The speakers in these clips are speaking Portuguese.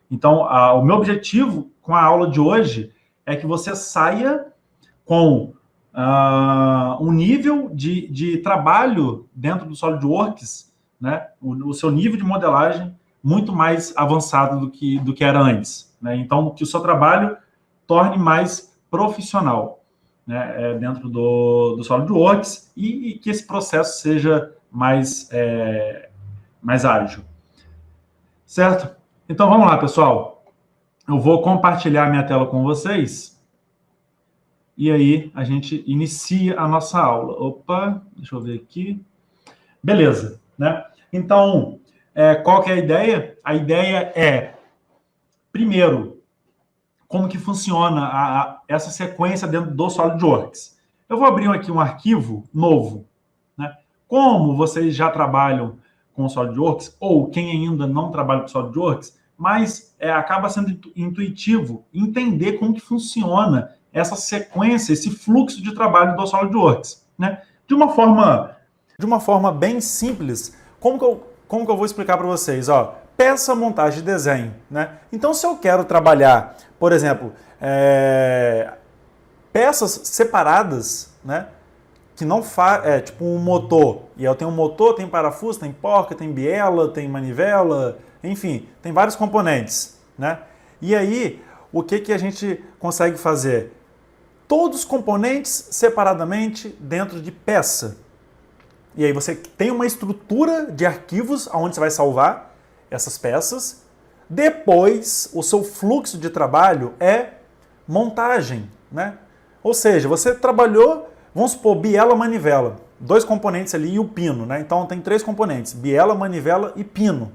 Então, o meu objetivo com a aula de hoje é que você saia com um nível de trabalho dentro do SolidWorks, né? O seu nível de modelagem muito mais avançado do que era antes, né? Então, que o seu trabalho torne mais profissional, né? Dentro do SolidWorks e que esse processo seja mais ágil. Certo? Então, vamos lá, pessoal. Eu vou compartilhar minha tela com vocês e aí a gente inicia a nossa aula. Opa, deixa eu ver aqui. Beleza, né? Então, qual que é a ideia? A ideia é, primeiro, como que funciona essa sequência dentro do SolidWorks. Eu vou abrir aqui um arquivo novo, né? Como vocês já trabalham com o SolidWorks, ou quem ainda não trabalha com o SolidWorks, mas acaba sendo intuitivo entender como que funciona essa sequência, esse fluxo de trabalho do SolidWorks, né? De uma forma bem simples, como que eu vou explicar para vocês? Ó, peça, montagem e desenho, né? Então, se eu quero trabalhar, por exemplo, peças separadas, né? Que não faz, tipo um motor, e eu tenho um motor, tem parafuso, tem porca, tem biela, tem manivela, enfim, tem vários componentes, né? E aí, o que a gente consegue fazer? Todos os componentes separadamente dentro de peça. E aí você tem uma estrutura de arquivos onde você vai salvar essas peças. Depois, o seu fluxo de trabalho é montagem, né? Ou seja, você trabalhou, vamos supor, biela, manivela. 2 componentes ali e o pino, né? Então tem 3 componentes, biela, manivela e pino.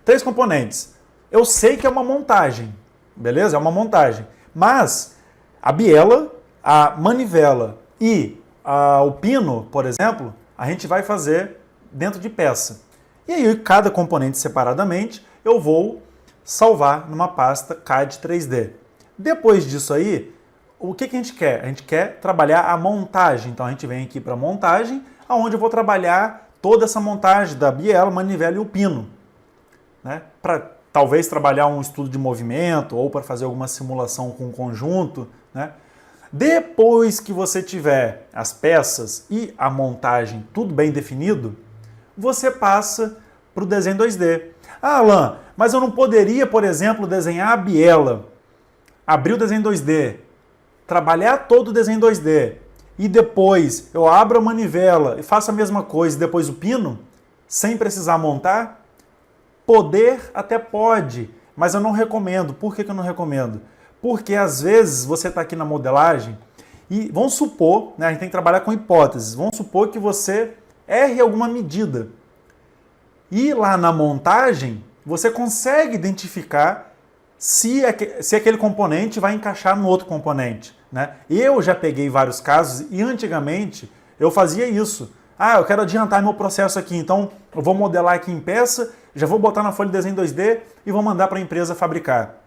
3 componentes. Eu sei que é uma montagem, beleza? É uma montagem. Mas a biela, a manivela e o pino, por exemplo, a gente vai fazer dentro de peça. E aí, cada componente separadamente, eu vou salvar numa pasta CAD 3D. Depois disso aí, o que a gente quer? A gente quer trabalhar a montagem. Então, a gente vem aqui para montagem, onde eu vou trabalhar toda essa montagem da biela, manivela e o pino, né? Para talvez trabalhar um estudo de movimento ou para fazer alguma simulação com o conjunto, né? Depois que você tiver as peças e a montagem tudo bem definido, você passa para o desenho 2D. Ah, Alan, mas eu não poderia, por exemplo, desenhar a biela, abrir o desenho 2D, trabalhar todo o desenho 2D e depois eu abro a manivela e faço a mesma coisa e depois o pino, sem precisar montar? Poder até pode, mas eu não recomendo. Por que eu não recomendo? Porque às vezes você está aqui na modelagem e vamos supor, né, a gente tem que trabalhar com hipóteses, vamos supor que você erre alguma medida. E lá na montagem, você consegue identificar se aquele componente vai encaixar no outro componente, né? Eu já peguei vários casos e antigamente eu fazia isso. Ah, eu quero adiantar meu processo aqui, então eu vou modelar aqui em peça, já vou botar na folha de desenho 2D e vou mandar para a empresa fabricar.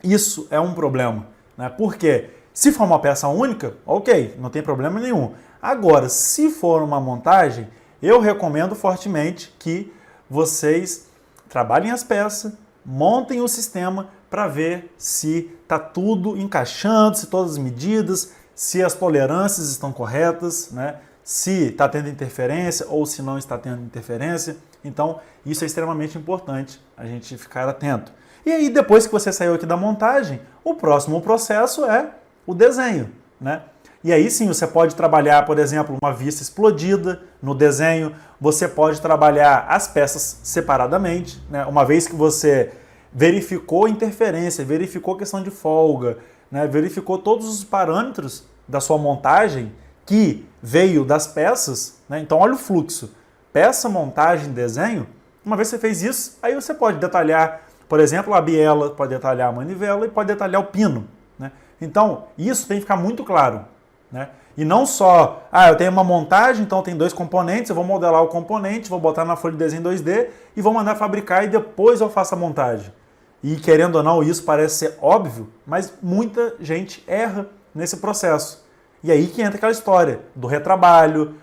Isso é um problema, né? Porque se for uma peça única, ok, não tem problema nenhum. Agora, se for uma montagem, eu recomendo fortemente que vocês trabalhem as peças, montem o sistema para ver se está tudo encaixando, se todas as medidas, se as tolerâncias estão corretas, né? Se está tendo interferência ou se não está tendo interferência. Então, isso é extremamente importante a gente ficar atento. E aí, depois que você saiu aqui da montagem, o próximo processo é o desenho, né? E aí sim, você pode trabalhar, por exemplo, uma vista explodida no desenho, você pode trabalhar as peças separadamente, né? Uma vez que você verificou interferência, verificou questão de folga, né? Verificou todos os parâmetros da sua montagem que veio das peças, né? Então olha o fluxo, peça, montagem, desenho. Uma vez que você fez isso, aí você pode detalhar, por exemplo, a biela, pode detalhar a manivela e pode detalhar o pino, né? Então isso tem que ficar muito claro, né? E não só, eu tenho uma montagem, então tem 2 componentes, eu vou modelar o componente, vou botar na folha de desenho 2D e vou mandar fabricar e depois eu faço a montagem. E querendo ou não, isso parece ser óbvio, mas muita gente erra nesse processo. E aí que entra aquela história do retrabalho.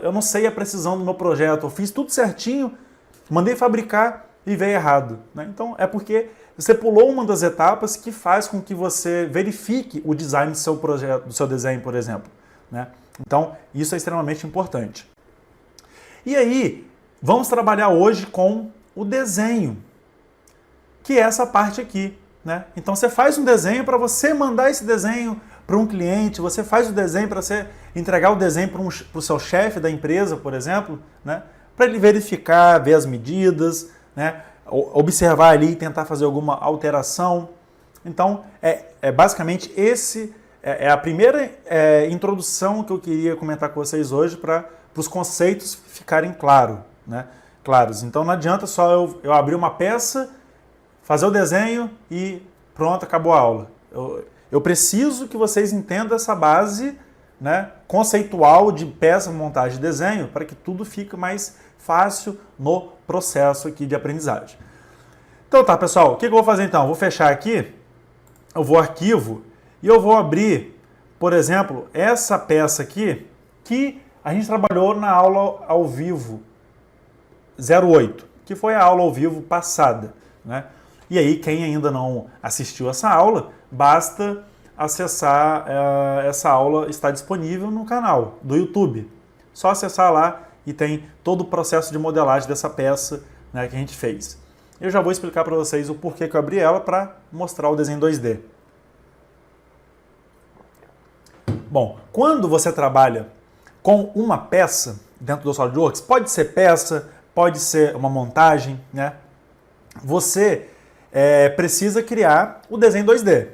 Eu não sei a precisão do meu projeto, eu fiz tudo certinho, mandei fabricar e veio errado, né? Então é porque você pulou uma das etapas que faz com que você verifique o design do seu projeto, do seu desenho, por exemplo, né? Então isso é extremamente importante. E aí, vamos trabalhar hoje com o desenho, que é essa parte aqui, né? Então você faz um desenho para você mandar esse desenho para um cliente, você faz o desenho para você entregar o desenho para o seu chefe da empresa, por exemplo, né? Para ele verificar, ver as medidas, né? Observar ali e tentar fazer alguma alteração. Então, basicamente esse é a primeira introdução que eu queria comentar com vocês hoje para os conceitos ficarem claros, né? Claros. Então não adianta só eu abrir uma peça, fazer o desenho e pronto, acabou a aula. Eu preciso que vocês entendam essa base, né, conceitual de peça, montagem e desenho para que tudo fique mais fácil no processo aqui de aprendizagem. Então tá, pessoal, o que eu vou fazer então? Eu vou fechar aqui, eu vou arquivo e eu vou abrir, por exemplo, essa peça aqui que a gente trabalhou na aula ao vivo 08, que foi a aula ao vivo passada, né? E aí, quem ainda não assistiu essa aula, basta acessar, essa aula está disponível no canal do YouTube. Só acessar lá e tem todo o processo de modelagem dessa peça, né, que a gente fez. Eu já vou explicar para vocês o porquê que eu abri ela para mostrar o desenho 2D. Bom, quando você trabalha com uma peça dentro do SolidWorks, pode ser peça, pode ser uma montagem, né? Você precisa criar o desenho 2D,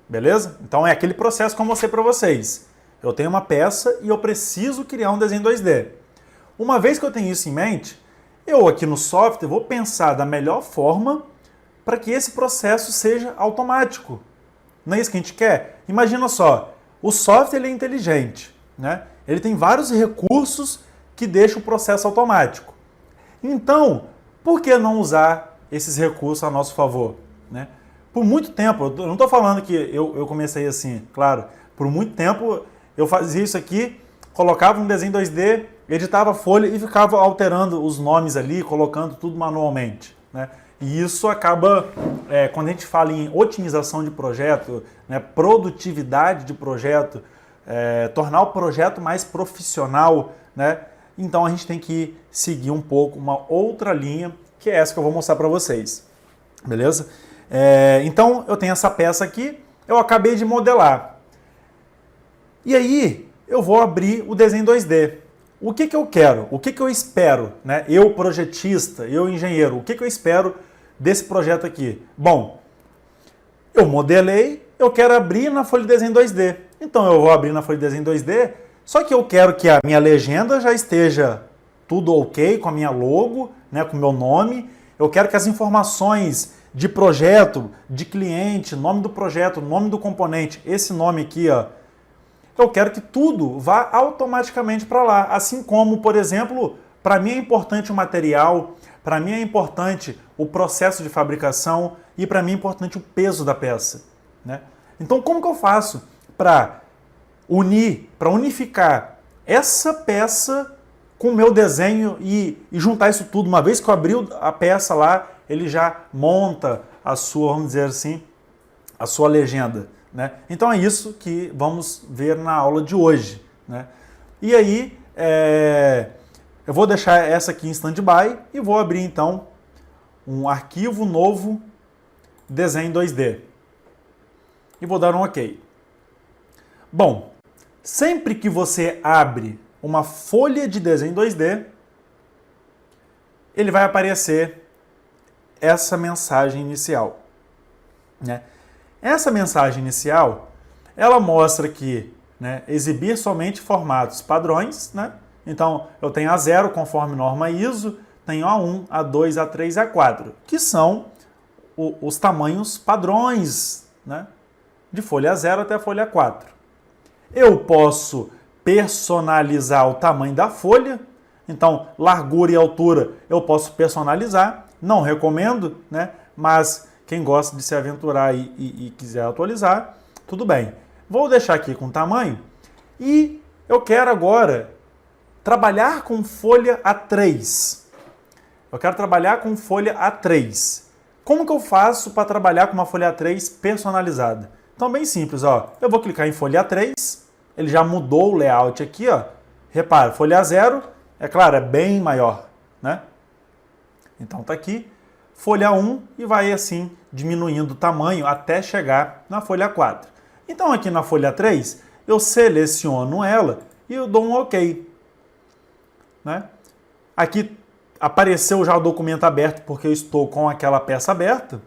beleza? Então é aquele processo como eu mostrei para vocês. Eu tenho uma peça e eu preciso criar um desenho 2D. Uma vez que eu tenho isso em mente, eu aqui no software vou pensar da melhor forma para que esse processo seja automático. Não é isso que a gente quer? Imagina só, o software ele é inteligente, né? Ele tem vários recursos que deixam o processo automático. Então, por que não usar esses recursos a nosso favor, né? Por muito tempo, eu não estou falando que eu comecei assim, claro, por muito tempo eu fazia isso aqui, colocava um desenho 2D, editava a folha e ficava alterando os nomes ali, colocando tudo manualmente, né? E isso acaba, quando a gente fala em otimização de projeto, né, produtividade de projeto, tornar o projeto mais profissional, né? Então a gente tem que seguir um pouco uma outra linha, que é essa que eu vou mostrar para vocês, beleza? Então eu tenho essa peça aqui, eu acabei de modelar. E aí eu vou abrir o desenho 2D. O que eu quero? O que eu espero, né? Eu projetista, eu engenheiro, o que eu espero desse projeto aqui? Bom, eu modelei, eu quero abrir na folha de desenho 2D. Então eu vou abrir na folha de desenho 2D, só que eu quero que a minha legenda já esteja tudo ok, com a minha logo, né, com o meu nome. Eu quero que as informações de projeto, de cliente, nome do projeto, nome do componente, esse nome aqui, ó, eu quero que tudo vá automaticamente para lá. Assim como, por exemplo, para mim é importante o material, para mim é importante o processo de fabricação e para mim é importante o peso da peça, né? Então, como que eu faço para unificar essa peça com o meu desenho e juntar isso tudo? Uma vez que eu abri a peça lá, ele já monta a sua, vamos dizer assim, a sua legenda, né? Então é isso que vamos ver na aula de hoje, né? E aí, eu vou deixar essa aqui em stand-by e vou abrir então um arquivo novo, desenho 2D. E vou dar um OK. Bom, sempre que você abre uma folha de desenho 2D, ele vai aparecer essa mensagem inicial, né? Essa mensagem inicial, ela mostra que, né, exibir somente formatos padrões, né? Então, eu tenho A0 conforme norma ISO, tenho A1, A2, A3 e A4, que são os tamanhos padrões, né, de folha A0 até a folha A4. Eu posso personalizar o tamanho da folha, então largura e altura eu posso personalizar, não recomendo, né? Mas quem gosta de se aventurar e quiser atualizar, tudo bem. Vou deixar aqui com tamanho e eu quero agora trabalhar com folha A3. Eu quero trabalhar com folha A3. Como que eu faço para trabalhar com uma folha A3 personalizada? Então, bem simples, ó. Eu vou clicar em folha A3, ele já mudou o layout aqui, ó. Repara, folha A0, é claro, é bem maior, né? Então tá aqui, folha 1 e vai assim diminuindo o tamanho até chegar na folha 4. Então aqui na folha 3, eu seleciono ela e eu dou um OK, né? Aqui apareceu já o documento aberto porque eu estou com aquela peça aberta,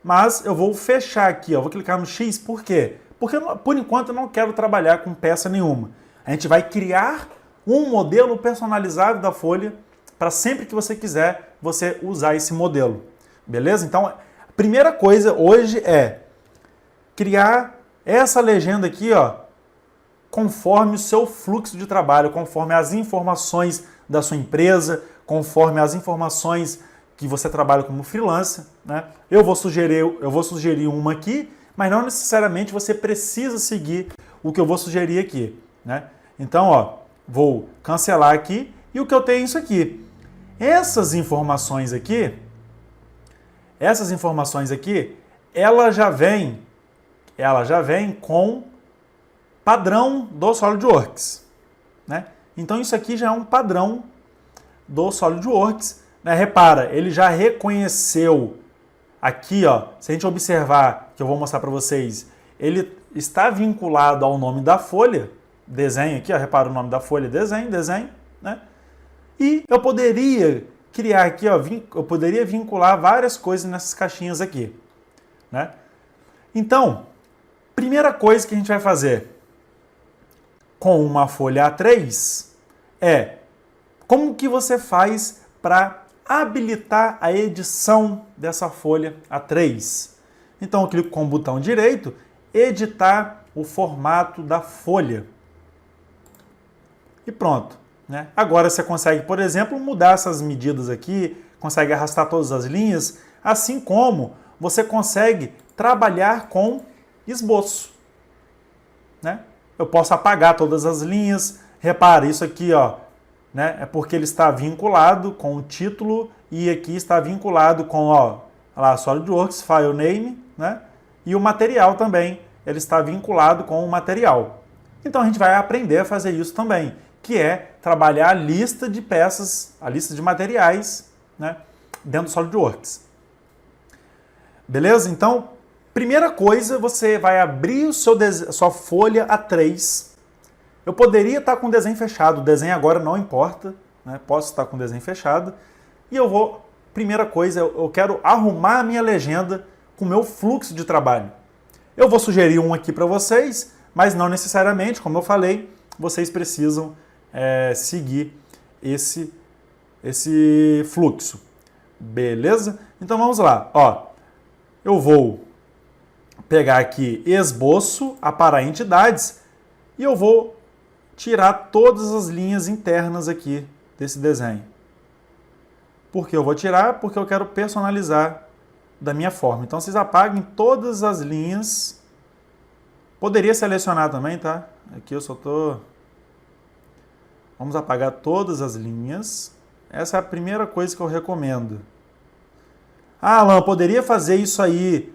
mas eu vou fechar aqui, ó, vou clicar no X, por quê? Porque por enquanto eu não quero trabalhar com peça nenhuma. A gente vai criar um modelo personalizado da folha para sempre que você quiser você usar esse modelo, beleza? Então, a primeira coisa hoje é criar essa legenda aqui, ó, conforme o seu fluxo de trabalho, conforme as informações da sua empresa, conforme as informações que você trabalha como freelancer, né? Eu vou sugerir uma aqui, mas não necessariamente você precisa seguir o que eu vou sugerir aqui, né? Então, ó, vou cancelar aqui e o que eu tenho é isso aqui. Essas informações aqui, ela já vem com padrão do SolidWorks, né? Então isso aqui já é um padrão do SolidWorks, né? Repara, ele já reconheceu aqui, ó, se a gente observar, que eu vou mostrar para vocês, ele está vinculado ao nome da folha, desenho aqui, ó, repara o nome da folha, desenho, né? E eu poderia criar aqui, ó, eu poderia vincular várias coisas nessas caixinhas aqui, né? Então, primeira coisa que a gente vai fazer com uma folha A3 é como que você faz para habilitar a edição dessa folha A3. Então eu clico com o botão direito, editar o formato da folha. E pronto, né? Agora você consegue, por exemplo, mudar essas medidas aqui, consegue arrastar todas as linhas, assim como você consegue trabalhar com esboço, né? Eu posso apagar todas as linhas. Repare, isso aqui, ó, né, é porque ele está vinculado com o título e aqui está vinculado com, ó, lá, SolidWorks, File Name, né? E o material também, ele está vinculado com o material. Então a gente vai aprender a fazer isso também, que é trabalhar a lista de peças, a lista de materiais, né, dentro do SolidWorks. Beleza? Então, primeira coisa, você vai abrir a sua folha A3. Eu poderia estar com o desenho fechado, o desenho agora não importa, né? Posso estar com o desenho fechado. E eu vou, primeira coisa, eu quero arrumar a minha legenda com o meu fluxo de trabalho. Eu vou sugerir um aqui para vocês, mas não necessariamente, como eu falei, vocês precisam seguir esse fluxo. Beleza? Então vamos lá. Ó, eu vou pegar aqui esboço, aparar entidades, e eu vou tirar todas as linhas internas aqui desse desenho. Por que eu vou tirar? Porque eu quero personalizar da minha forma. Então vocês apaguem todas as linhas. Poderia selecionar também, tá? Aqui eu só tô... Vamos apagar todas as linhas. Essa é a primeira coisa que eu recomendo. Ah, Alan, poderia fazer isso aí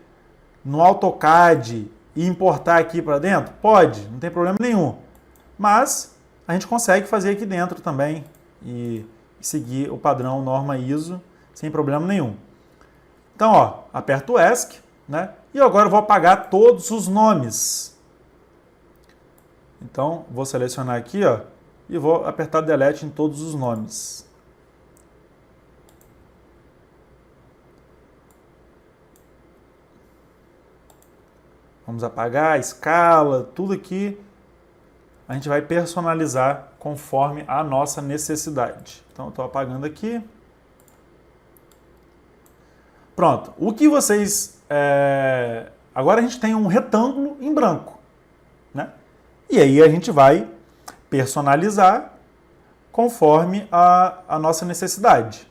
no AutoCAD e importar aqui para dentro? Pode, não tem problema nenhum. Mas a gente consegue fazer aqui dentro também e seguir o padrão norma ISO sem problema nenhum. Então, ó, aperto o ESC, né? E agora eu vou apagar todos os nomes. Então, vou selecionar aqui, ó, e vou apertar Delete em todos os nomes. Vamos apagar a escala, tudo aqui a gente vai personalizar conforme a nossa necessidade. Então, eu estou apagando aqui. Pronto. O que vocês... Agora a gente tem um retângulo em branco, né? E aí a gente vai personalizar conforme a nossa necessidade.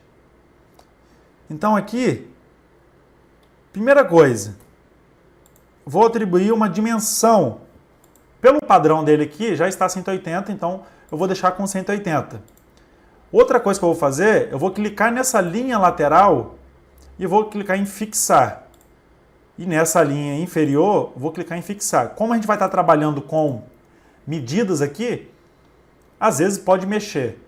Então, aqui, primeira coisa, vou atribuir uma dimensão. Pelo padrão dele aqui, já está 180, então eu vou deixar com 180. Outra coisa que eu vou fazer, eu vou clicar nessa linha lateral e vou clicar em fixar. E nessa linha inferior, eu vou clicar em fixar. Como a gente vai estar trabalhando com medidas aqui, às vezes pode mexer,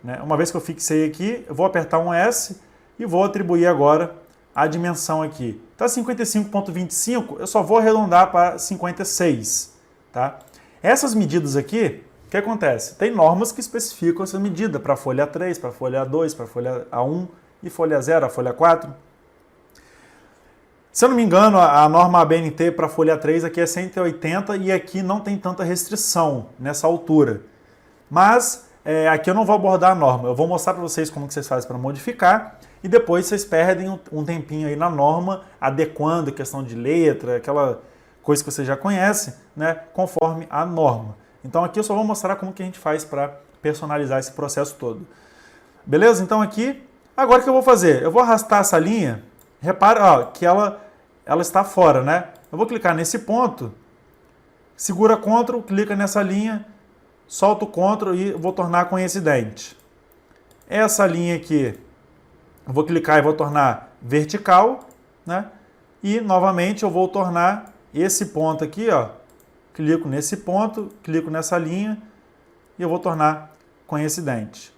né? Uma vez que eu fixei aqui, eu vou apertar um S e vou atribuir agora a dimensão aqui. Está 55,25, eu só vou arredondar para 56. Tá? Essas medidas aqui, o que acontece? Tem normas que especificam essa medida para a folha A3, para a folha A2, para a folha A1 e folha 0, a folha 4. Se eu não me engano, a norma ABNT para a folha 3 aqui é 180 e aqui não tem tanta restrição nessa altura. Mas aqui eu não vou abordar a norma, eu vou mostrar para vocês como que vocês fazem para modificar e depois vocês perdem um tempinho aí na norma, adequando a questão de letra, aquela coisa que você já conhece, né, conforme a norma. Então aqui eu só vou mostrar como que a gente faz para personalizar esse processo todo. Beleza? Então aqui, agora o que eu vou fazer? Eu vou arrastar essa linha, repara ó, que ela está fora, né? Eu vou clicar nesse ponto, segura Ctrl, clica nessa linha, solto o Ctrl e vou tornar coincidente. Essa linha aqui, eu vou clicar e vou tornar vertical, né? E novamente eu vou tornar esse ponto aqui, ó. Clico nesse ponto, clico nessa linha e eu vou tornar coincidente.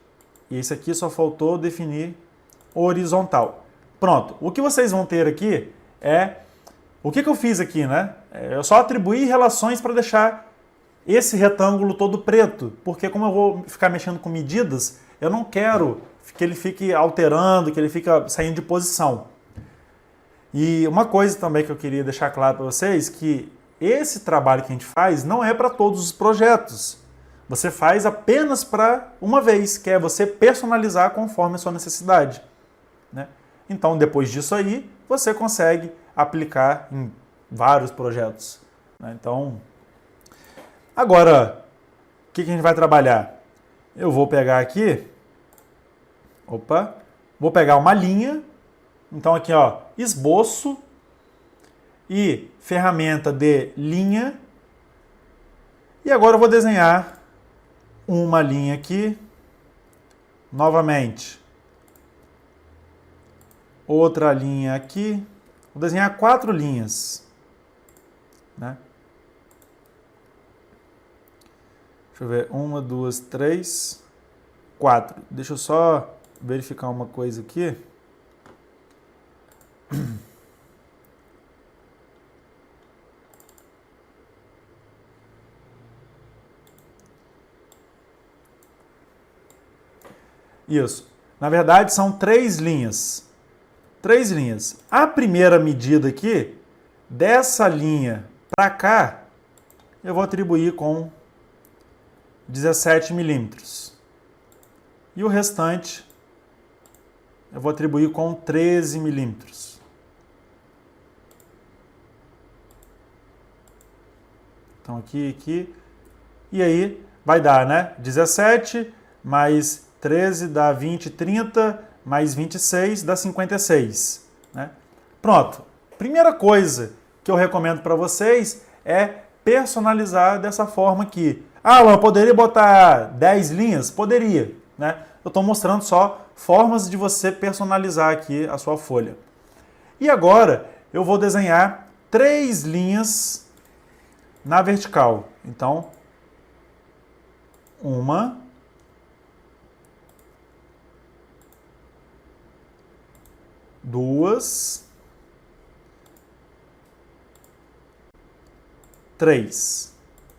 E esse aqui só faltou definir horizontal. Pronto. O que vocês vão ter aqui é... O que eu fiz aqui, né? Eu só atribuí relações para deixar esse retângulo todo preto, porque como eu vou ficar mexendo com medidas, eu não quero que ele fique alterando, que ele fique saindo de posição. E uma coisa também que eu queria deixar claro para vocês, que esse trabalho que a gente faz não é para todos os projetos. Você faz apenas para uma vez, que é você personalizar conforme a sua necessidade, né? Então, depois disso aí, você consegue aplicar em vários projetos, né? Então, agora, o que a gente vai trabalhar? Eu vou pegar aqui, vou pegar uma linha, então aqui ó, esboço e ferramenta de linha, e agora eu vou desenhar uma linha aqui, novamente, outra linha aqui, vou desenhar 4 linhas, né? Deixa eu ver, 1, 2, 3, 4. Deixa eu só verificar uma coisa aqui. Isso. Na verdade, são 3 linhas. 3 linhas. A primeira medida aqui, dessa linha para cá, eu vou atribuir com 17 milímetros. E o restante eu vou atribuir com 13 milímetros. Então aqui. E aí vai dar, né? 17 mais 13 dá 20, 30, mais 26 dá 56. Né? Pronto. Primeira coisa que eu recomendo para vocês é personalizar dessa forma aqui. Ah, Alan, poderia botar 10 linhas? Poderia, né? Eu estou mostrando só formas de você personalizar aqui a sua folha. E agora eu vou desenhar 3 linhas na vertical. Então, 1, 2, 3.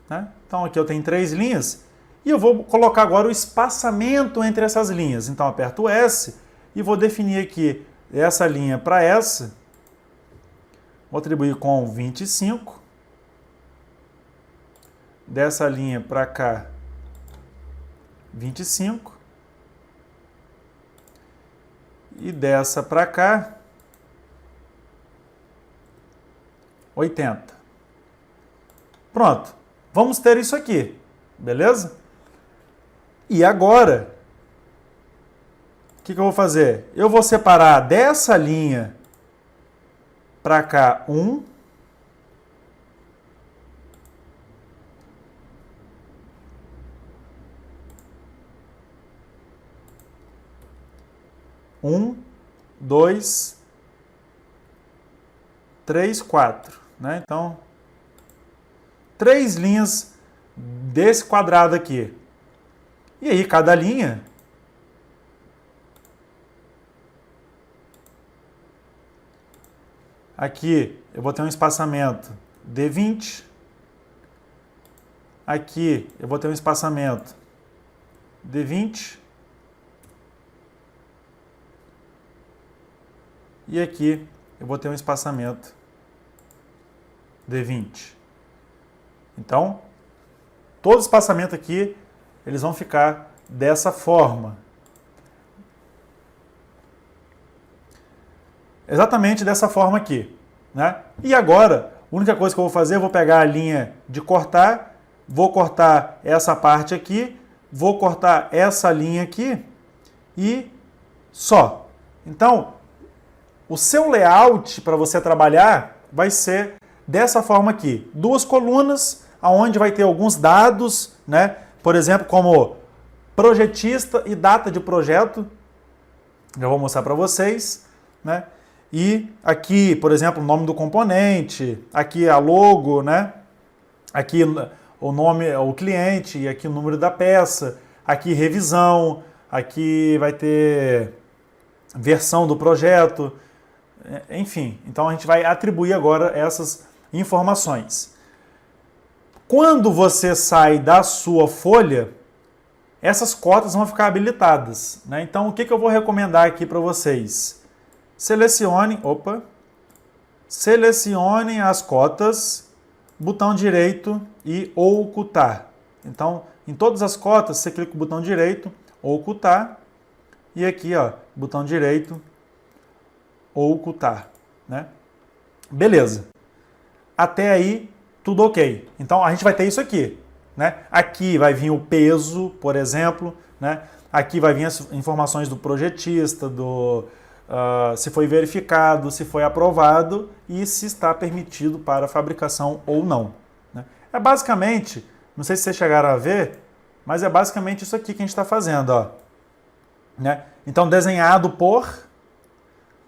Né? Então aqui eu tenho 3 linhas e eu vou colocar agora o espaçamento entre essas linhas. Então aperto o S e vou definir aqui essa linha para essa. Vou atribuir com 25. Dessa linha para cá, 25. E dessa para cá, 80. Pronto. Vamos ter isso aqui, beleza? E agora, o que eu vou fazer? Eu vou separar dessa linha para cá 1. 1, 2, 3, 4. Né? Então, 3 linhas desse quadrado aqui. E aí, cada linha aqui eu vou ter um espaçamento de 20. Aqui eu vou ter um espaçamento de 20. E aqui eu vou ter um espaçamento de 20. Então, todo espaçamento aqui, eles vão ficar dessa forma. Exatamente dessa forma aqui. Né? E agora, a única coisa que eu vou fazer, eu vou pegar a linha de cortar, vou cortar essa parte aqui, vou cortar essa linha aqui e só. Então, o seu layout para você trabalhar vai ser dessa forma aqui. 2 colunas, onde vai ter alguns dados, né? Por exemplo, como projetista e data de projeto. Já vou mostrar para vocês. Né? E aqui, por exemplo, o nome do componente, aqui a logo, né? Aqui o nome, o cliente, e aqui o número da peça, aqui revisão, aqui vai ter versão do projeto, enfim. Então a gente vai atribuir agora essas informações. Quando você sai da sua folha, essas cotas vão ficar habilitadas. Né? Então o que eu vou recomendar aqui para vocês? Selecionem as cotas, botão direito e ocultar. Então, em todas as cotas, você clica no botão direito, ocultar, e aqui, ó, botão direito, ocultar. Né? Beleza. Até aí, tudo ok. Então, a gente vai ter isso aqui. Né? Aqui vai vir o peso, por exemplo. Né? Aqui vai vir as informações do projetista, se foi verificado, se foi aprovado e se está permitido para fabricação ou não. Né? É basicamente, não sei se vocês chegaram a ver, mas é basicamente isso aqui que a gente está fazendo. Ó. Né? Então, desenhado por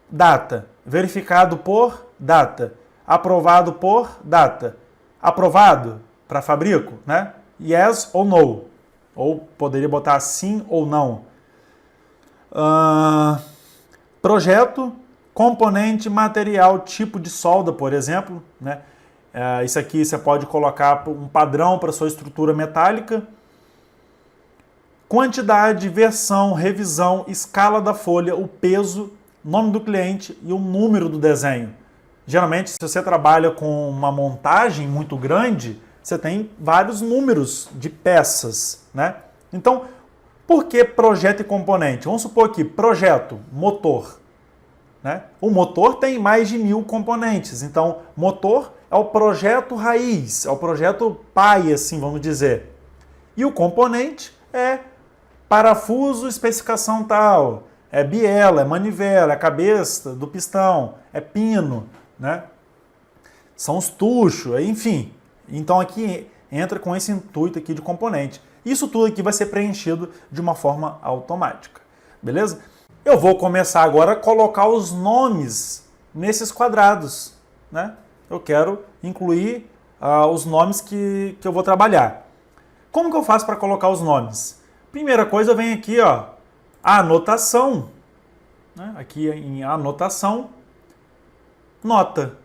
data, verificado por data, aprovado por data, aprovado para fabrico, né? Yes ou no, ou poderia botar sim ou não. Projeto, componente, material, tipo de solda, por exemplo. Né? Isso aqui você pode colocar um padrão para sua estrutura metálica. Quantidade, versão, revisão, escala da folha, o peso, nome do cliente e o número do desenho. Geralmente, se você trabalha com uma montagem muito grande, você tem vários números de peças. Né? Então, por que projeto e componente? Vamos supor que projeto, motor. Né? O motor tem mais de 1000 componentes. Então, motor é o projeto raiz, é o projeto pai, assim, vamos dizer. E o componente é parafuso, especificação tal, é biela, é manivela, é cabeça do pistão, é pino, né? São os tuchos, enfim. Então, aqui entra com esse intuito aqui de componente. Isso tudo aqui vai ser preenchido de uma forma automática, beleza? Eu vou começar agora a colocar os nomes nesses quadrados, né? Eu quero incluir os nomes que eu vou trabalhar. Como que eu faço para colocar os nomes? Primeira coisa, vem aqui, ó, a anotação, né? Aqui em anotação, nota.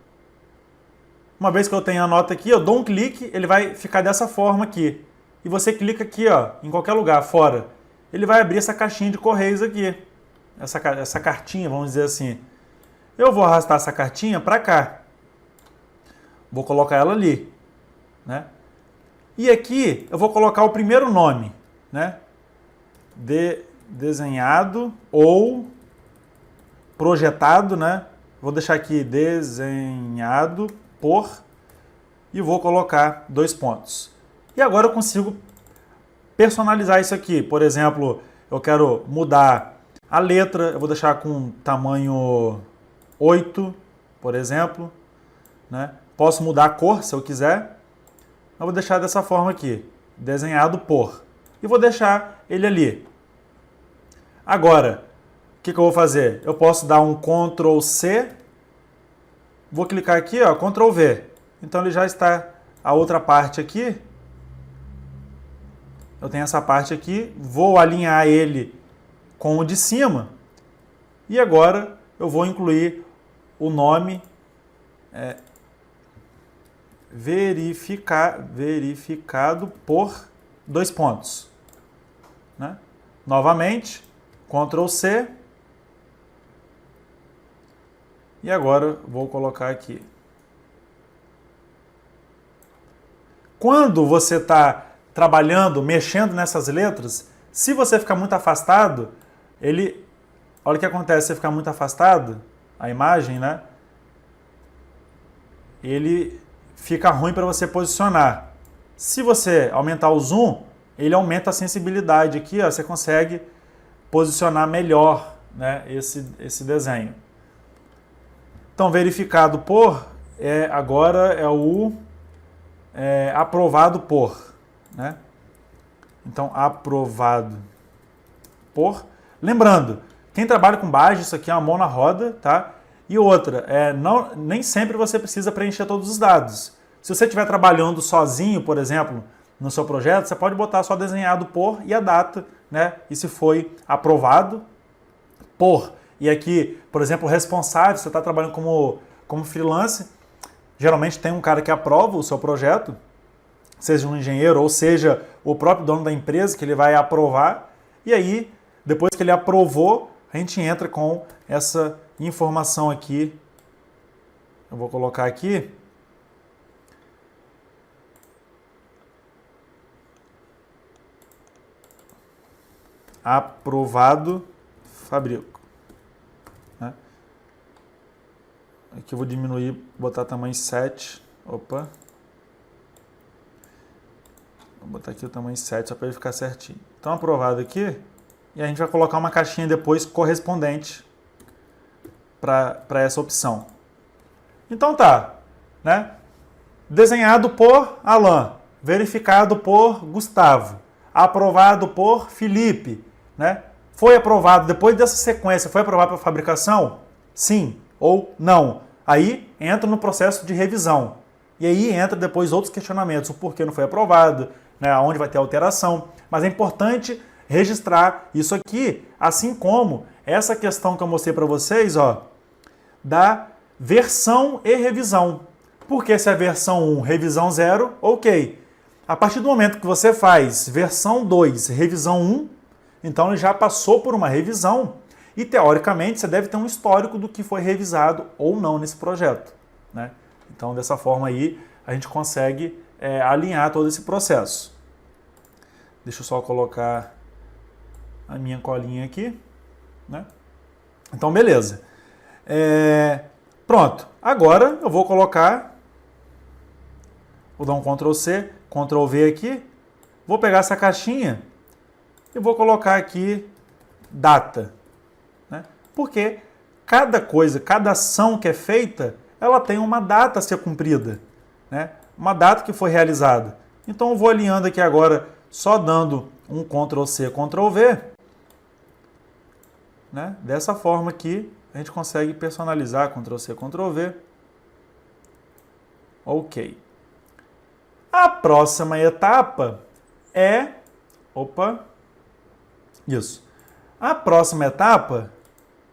Uma vez que eu tenho a nota aqui, eu dou um clique, ele vai ficar dessa forma aqui. E você clica aqui, ó, em qualquer lugar, fora. Ele vai abrir essa caixinha de correios aqui. Essa cartinha, vamos dizer assim. Eu vou arrastar essa cartinha para cá. Vou colocar ela ali. Né? E aqui eu vou colocar o primeiro nome. Né? Desenhado ou projetado. Né? Vou deixar aqui desenhado por e vou colocar 2 pontos. E agora eu consigo personalizar isso aqui. Por exemplo, eu quero mudar a letra, eu vou deixar com tamanho 8, por exemplo. Né? Posso mudar a cor se eu quiser. Eu vou deixar dessa forma aqui, desenhado por. E vou deixar ele ali. Agora, que eu vou fazer? Eu posso dar um Ctrl C, vou clicar aqui, ó, Ctrl V. Então ele já está a outra parte aqui. Eu tenho essa parte aqui, vou alinhar ele com o de cima. E agora eu vou incluir o nome verificado por 2 pontos. Né? Novamente, Ctrl C. E agora vou colocar aqui. Quando você está trabalhando, mexendo nessas letras, se você ficar muito afastado, olha o que acontece se você ficar muito afastado, a imagem, né? Ele fica ruim para você posicionar. Se você aumentar o zoom, ele aumenta a sensibilidade aqui, ó, você consegue posicionar melhor, né, esse desenho. Então, verificado por, agora é o aprovado por, né? Então, aprovado por. Lembrando, quem trabalha com Bajo, isso aqui é uma mão na roda, tá? E outra, nem sempre você precisa preencher todos os dados. Se você estiver trabalhando sozinho, por exemplo, no seu projeto, você pode botar só desenhado por e a data, né? E se foi aprovado por. E aqui, por exemplo, o responsável, você está trabalhando como freelance, geralmente tem um cara que aprova o seu projeto, seja um engenheiro ou seja o próprio dono da empresa, que ele vai aprovar. E aí, depois que ele aprovou, a gente entra com essa informação aqui. Eu vou colocar aqui. Aprovado Fabrico. Né? Aqui eu vou diminuir, botar tamanho 7. Opa. Vou botar aqui o tamanho 7 só para ele ficar certinho. Então, aprovado aqui. E a gente vai colocar uma caixinha depois correspondente para essa opção. Então tá, né? Desenhado por Alan, verificado por Gustavo, aprovado por Felipe, né? Foi aprovado depois dessa sequência, foi aprovado para fabricação? Sim ou não. Aí entra no processo de revisão. E aí entra depois outros questionamentos, o porquê não foi aprovado, né? Aonde vai ter alteração. Mas é importante registrar isso aqui, assim como essa questão que eu mostrei para vocês, ó, da versão e revisão. Porque se é versão 1, revisão 0, ok. A partir do momento que você faz versão 2, revisão 1, então ele já passou por uma revisão e, teoricamente, você deve ter um histórico do que foi revisado ou não nesse projeto. Né? Então, dessa forma aí, a gente consegue alinhar todo esse processo. Deixa eu só colocar a minha colinha aqui. Né? Então, beleza. Pronto. Agora eu vou colocar, vou dar um Ctrl C, Ctrl V aqui, vou pegar essa caixinha e vou colocar aqui data. Né? Porque cada coisa, cada ação que é feita, ela tem uma data a ser cumprida. Né? Uma data que foi realizada. Então eu vou alinhando aqui agora, só dando um Ctrl C, Ctrl V. Né? Dessa forma aqui, a gente consegue personalizar, Ctrl C, Ctrl V. Ok. A próxima etapa é... Opa! Isso. A próxima etapa,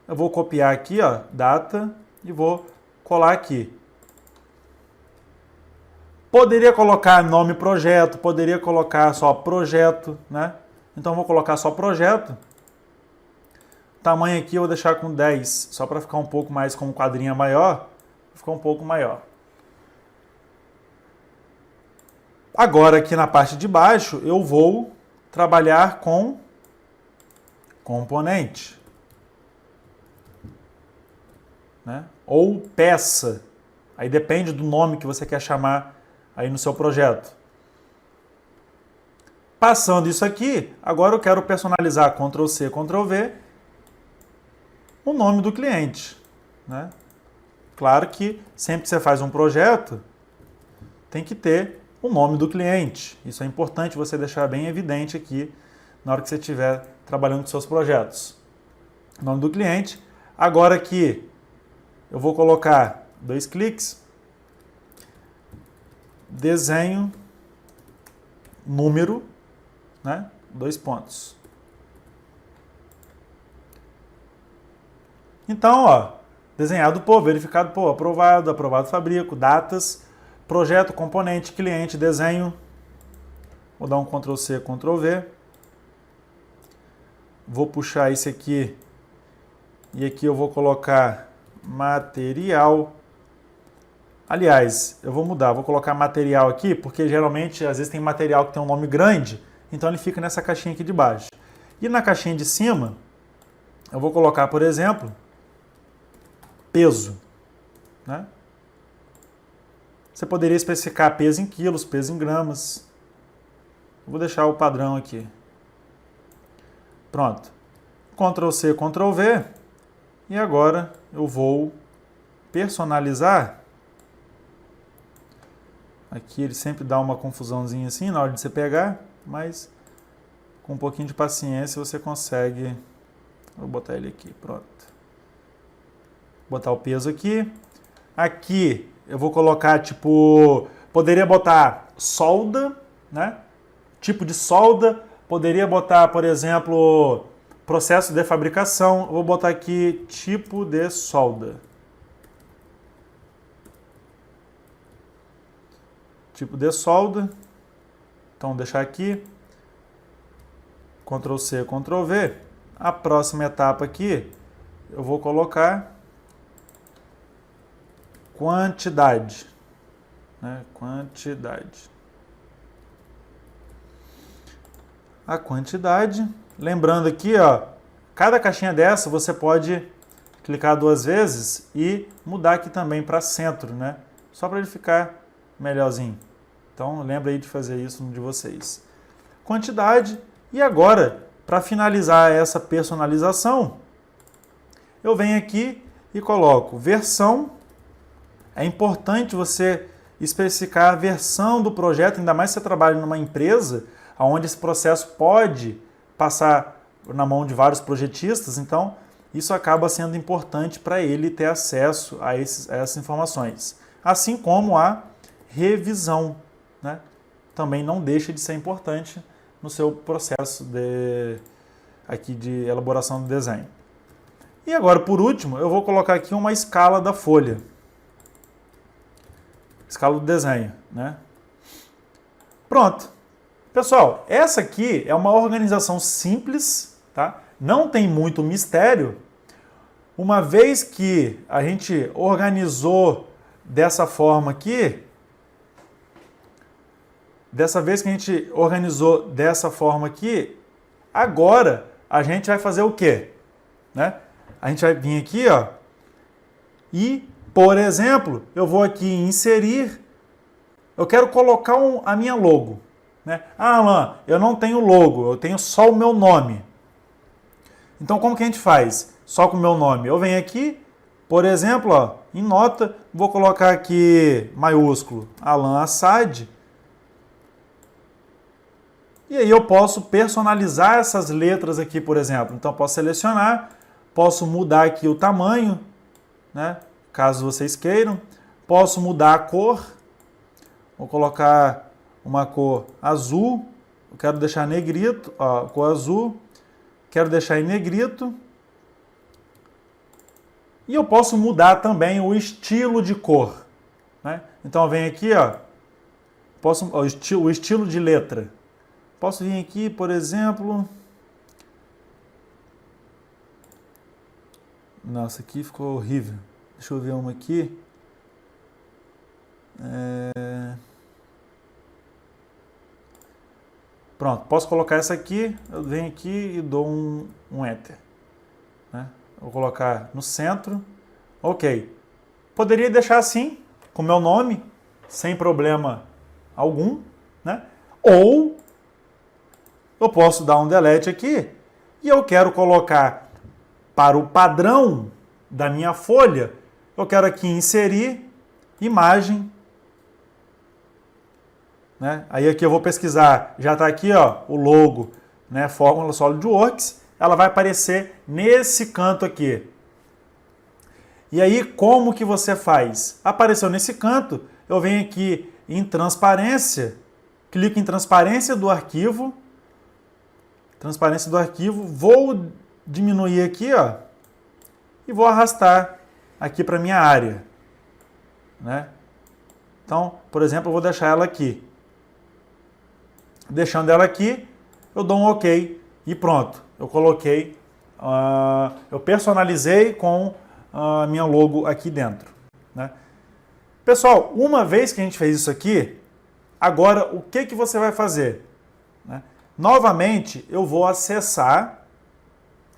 eu vou copiar aqui, ó, data, e vou colar aqui. Poderia colocar nome projeto, poderia colocar só projeto, né? Então, eu vou colocar só projeto. Tamanho aqui eu vou deixar com 10, só para ficar um pouco mais, como quadrinho maior, ficar um pouco maior. Agora, aqui na parte de baixo, eu vou trabalhar com componente. Né? Ou peça. Aí depende do nome que você quer chamar aí no seu projeto. Passando isso aqui, agora eu quero personalizar Ctrl C, Ctrl V, o nome do cliente. Né? Claro que sempre que você faz um projeto, tem que ter o nome do cliente. Isso é importante você deixar bem evidente aqui na hora que você estiver trabalhando com seus projetos. nome do cliente. Agora aqui eu vou colocar 2 cliques, desenho, número, né? 2 pontos. Então, ó, desenhado por, verificado por, aprovado, aprovado fabrico, datas, projeto, componente, cliente, desenho. Vou dar um Ctrl C, Ctrl V. Vou puxar esse aqui e aqui eu vou colocar material. Aliás, eu vou mudar, vou colocar material aqui, porque geralmente, às vezes tem material que tem um nome grande, então ele fica nessa caixinha aqui de baixo. E na caixinha de cima, eu vou colocar, por exemplo, peso, né? Você poderia especificar peso em quilos, peso em gramas. Eu vou deixar o padrão aqui. Pronto. Ctrl C, Ctrl V. E agora eu vou personalizar. Aqui ele sempre dá uma confusãozinha assim na hora de você pegar, mas com um pouquinho de paciência você consegue. Vou botar ele aqui, pronto. Botar o peso aqui. Aqui eu vou colocar tipo, poderia botar solda, né? Tipo de solda. Poderia botar, por exemplo, processo de fabricação. Eu vou botar aqui tipo de solda. Tipo de solda. Então, deixar aqui. Ctrl C, Ctrl V. A próxima etapa aqui, eu vou colocar quantidade. Né? Quantidade. A quantidade. Lembrando aqui, ó, cada caixinha dessa você pode clicar 2 vezes e mudar aqui também para centro, né? Só para ele ficar melhorzinho. Então, lembra aí de fazer isso no de vocês. Quantidade. E agora, para finalizar essa personalização, eu venho aqui e coloco versão. É importante você especificar a versão do projeto, ainda mais se você trabalha numa empresa onde esse processo pode passar na mão de vários projetistas, então isso acaba sendo importante para ele ter acesso a essas informações. Assim como a revisão, né? Também não deixa de ser importante no seu processo de elaboração do desenho. E agora, por último, eu vou colocar aqui uma escala da folha. Escala do desenho, né? Pronto. Pessoal, essa aqui é uma organização simples, tá? Não tem muito mistério. Uma vez que a gente organizou dessa forma aqui, agora a gente vai fazer o quê? Né? A gente vai vir aqui, ó, e, por exemplo, eu vou aqui em inserir, eu quero colocar a minha logo. Né? Ah, Alan, eu não tenho logo, eu tenho só o meu nome. Então, como que a gente faz? Só com o meu nome. Eu venho aqui, por exemplo, ó, em nota, vou colocar aqui maiúsculo, Alan Assad. E aí eu posso personalizar essas letras aqui, por exemplo. Então, posso selecionar, posso mudar aqui o tamanho, né? Caso vocês queiram. Posso mudar a cor. Vou colocar uma cor azul, eu quero deixar negrito, ó, cor azul, quero deixar em negrito. E eu posso mudar também o estilo de cor. Né? Então, eu venho aqui, ó, o estilo de letra. Posso vir aqui, por exemplo... Nossa, aqui ficou horrível. Deixa eu ver uma aqui. Pronto, posso colocar essa aqui, eu venho aqui e dou um Enter. Né? Vou colocar no centro. Ok. Poderia deixar assim, com o meu nome, sem problema algum. Né? Ou eu posso dar um delete aqui e eu quero colocar para o padrão da minha folha, eu quero aqui inserir imagem. Né? Aí aqui eu vou pesquisar, já está aqui ó, o logo, né? Fórmula SolidWorks. ela vai aparecer nesse canto aqui. E aí, como que você faz? Apareceu nesse canto, eu venho aqui em transparência, clico em transparência do arquivo, vou diminuir aqui, ó, e vou arrastar aqui para minha área, né? Então, por exemplo, eu vou deixar ela aqui. Deixando ela aqui, eu dou um OK e pronto. Eu coloquei, eu personalizei com a minha logo aqui dentro, né? Pessoal, uma vez que a gente fez isso aqui, agora o que você vai fazer, né? Novamente, eu vou acessar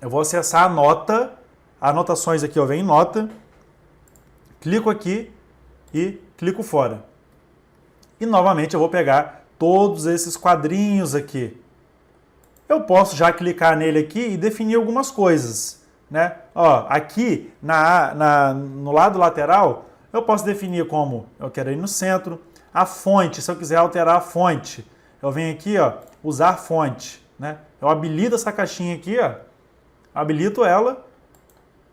a nota, anotações aqui, eu venho em nota, clico aqui e clico fora. E novamente eu vou pegar todos esses quadrinhos aqui. Eu posso já clicar nele aqui e definir algumas coisas, né? Ó, aqui no lado lateral, eu posso definir como eu quero ir no centro. A fonte, se eu quiser alterar a fonte, eu venho aqui, ó, usar fonte, né? Eu habilito essa caixinha aqui, ó, habilito ela,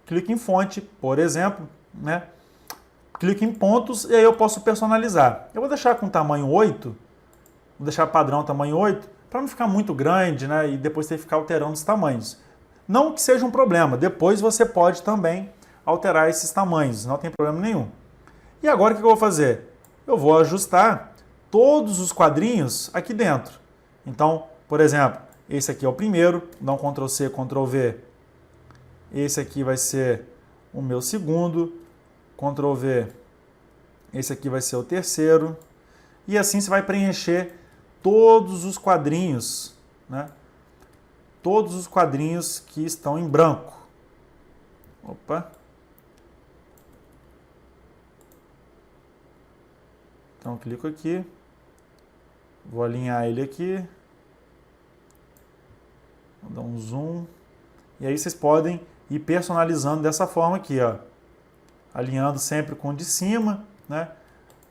clico em fonte, por exemplo, né? Clico em pontos e aí eu posso personalizar. Eu vou deixar com tamanho 8, vou deixar padrão tamanho 8, para não ficar muito grande, né? E depois ter que ficar alterando os tamanhos. Não que seja um problema, depois você pode também alterar esses tamanhos, não tem problema nenhum. E agora o que eu vou fazer? Eu vou ajustar todos os quadrinhos aqui dentro. Então, por exemplo, esse aqui é o primeiro, dá um Ctrl+C, Ctrl+V. Esse aqui vai ser o meu segundo, Ctrl+V. Esse aqui vai ser o terceiro. E assim você vai preencher todos os quadrinhos, né? Todos os quadrinhos que estão em branco. Opa! Então, clico aqui. Vou alinhar ele aqui. Vou dar um zoom. E aí vocês podem ir personalizando dessa forma aqui, ó. Alinhando sempre com o de cima, né?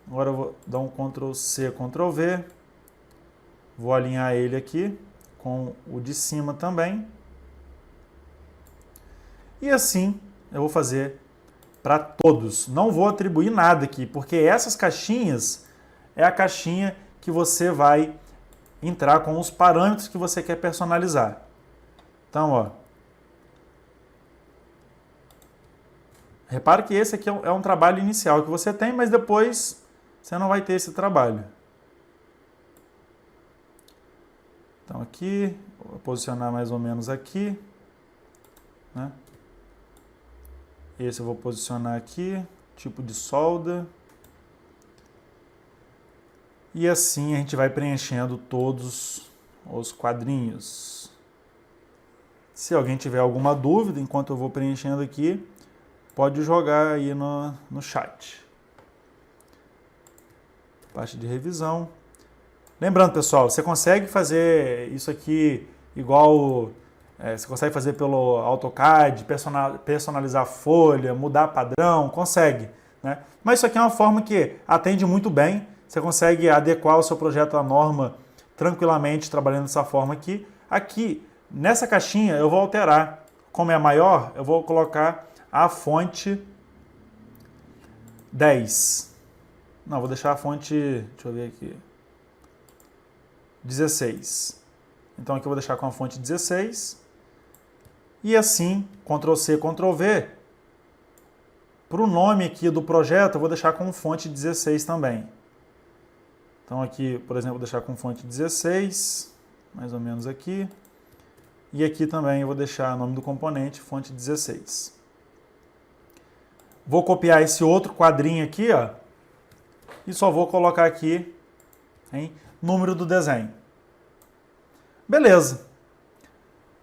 Agora eu vou dar um Ctrl+C, Ctrl+V. Vou alinhar ele aqui com o de cima também. E assim eu vou fazer para todos. Não vou atribuir nada aqui, porque essas caixinhas é a caixinha que você vai entrar com os parâmetros que você quer personalizar. Então, ó. Repare que esse aqui é um trabalho inicial que você tem, mas depois você não vai ter esse trabalho. Então aqui, vou posicionar mais ou menos aqui, né? Esse eu vou posicionar aqui, tipo de solda. E assim a gente vai preenchendo todos os quadrinhos. Se alguém tiver alguma dúvida, enquanto eu vou preenchendo aqui, pode jogar aí no chat. Parte de revisão. Lembrando, pessoal, você consegue fazer isso aqui igual... você consegue fazer pelo AutoCAD, personalizar a folha, mudar padrão, consegue, né? Mas isso aqui é uma forma que atende muito bem. Você consegue adequar o seu projeto à norma tranquilamente, trabalhando dessa forma aqui. Aqui, nessa caixinha, eu vou alterar. Como é maior, eu vou colocar a fonte 10. Não, vou deixar a fonte, deixa eu ver aqui, 16. Então aqui eu vou deixar com a fonte 16. E assim, Ctrl+C, Ctrl+V, para o nome aqui do projeto, eu vou deixar com fonte 16 também. Então aqui, por exemplo, vou deixar com fonte 16, mais ou menos aqui. E aqui também eu vou deixar o nome do componente, fonte 16. Vou copiar esse outro quadrinho aqui, ó, e só vou colocar aqui em número do desenho. Beleza.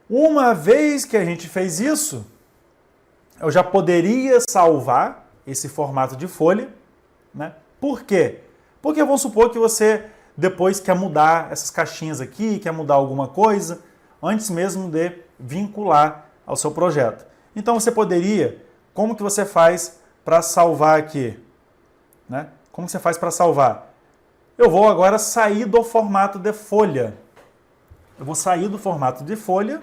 Uma vez que a gente fez isso, eu já poderia salvar esse formato de folha, né? Por quê? Porque vamos supor que você depois quer mudar essas caixinhas aqui, quer mudar alguma coisa, antes mesmo de vincular ao seu projeto. Então você poderia, como que você faz para salvar aqui? Né? Como você faz para salvar? Eu vou agora sair do formato de folha. Eu vou sair do formato de folha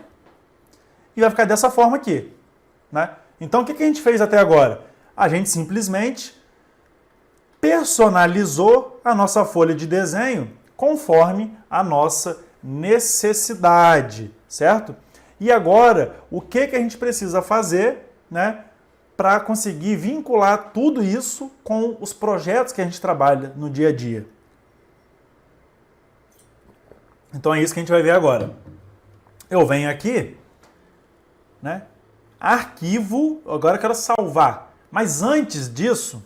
e vai ficar dessa forma aqui, né? Então, o que a gente fez até agora? A gente simplesmente personalizou a nossa folha de desenho conforme a nossa necessidade, certo? E agora, o que a gente precisa fazer, né, para conseguir vincular tudo isso com os projetos que a gente trabalha no dia a dia? Então é isso que a gente vai ver agora. Eu venho aqui, né, arquivo, agora eu quero salvar. Mas antes disso,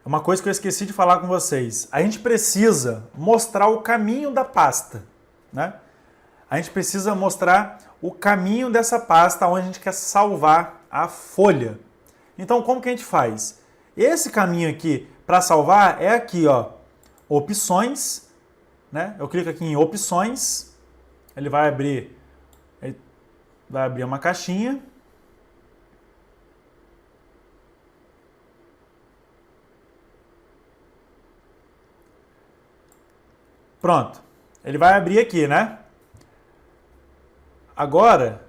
uma coisa que eu esqueci de falar com vocês. A gente precisa mostrar o caminho da pasta, né? A gente precisa mostrar o caminho dessa pasta onde a gente quer salvar a folha. Então, como que a gente faz? Esse caminho aqui para salvar é aqui, ó, opções, né? Eu clico aqui em opções, ele vai abrir uma caixinha. Pronto, ele vai abrir aqui, né? Agora,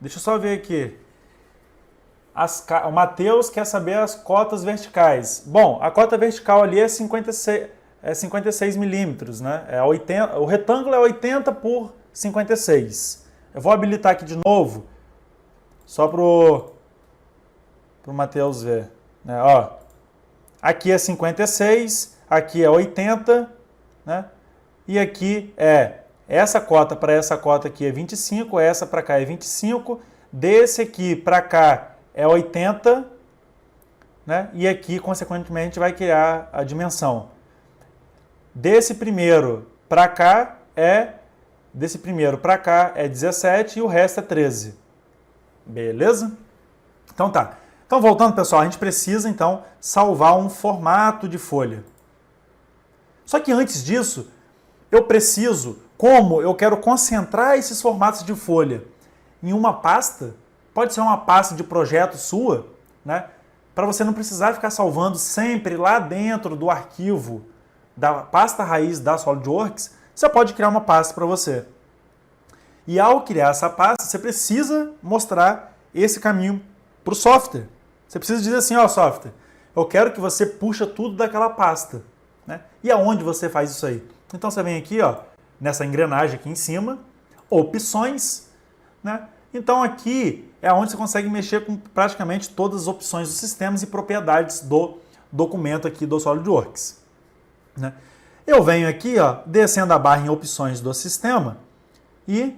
deixa eu só ver aqui. O Matheus quer saber as cotas verticais. Bom, a cota vertical ali é 56 milímetros, né? O retângulo é 80 por 56. Eu vou habilitar aqui de novo, só pro Matheus ver, né? Ó, aqui é 56, aqui é 80, né? E aqui essa cota para essa cota aqui é 25, essa para cá é 25, desse aqui para cá é 80, né? E aqui, consequentemente, vai criar a dimensão. Desse primeiro para cá é 17 e o resto é 13. Beleza? Então tá. Então, voltando, pessoal, a gente precisa, então, salvar um formato de folha. Só que antes disso, eu preciso, como eu quero concentrar esses formatos de folha em uma pasta, pode ser uma pasta de projeto sua, né? Para você não precisar ficar salvando sempre lá dentro do arquivo da pasta raiz da SolidWorks, você pode criar uma pasta para você. E ao criar essa pasta, você precisa mostrar esse caminho para o software. Você precisa dizer assim, ó, software, eu quero que você puxa tudo daquela pasta, né? E aonde você faz isso aí? Então você vem aqui, ó, nessa engrenagem aqui em cima, opções, né? Então aqui é onde você consegue mexer com praticamente todas as opções dos sistemas e propriedades do documento aqui do SolidWorks, né? Eu venho aqui, ó, descendo a barra em opções do sistema e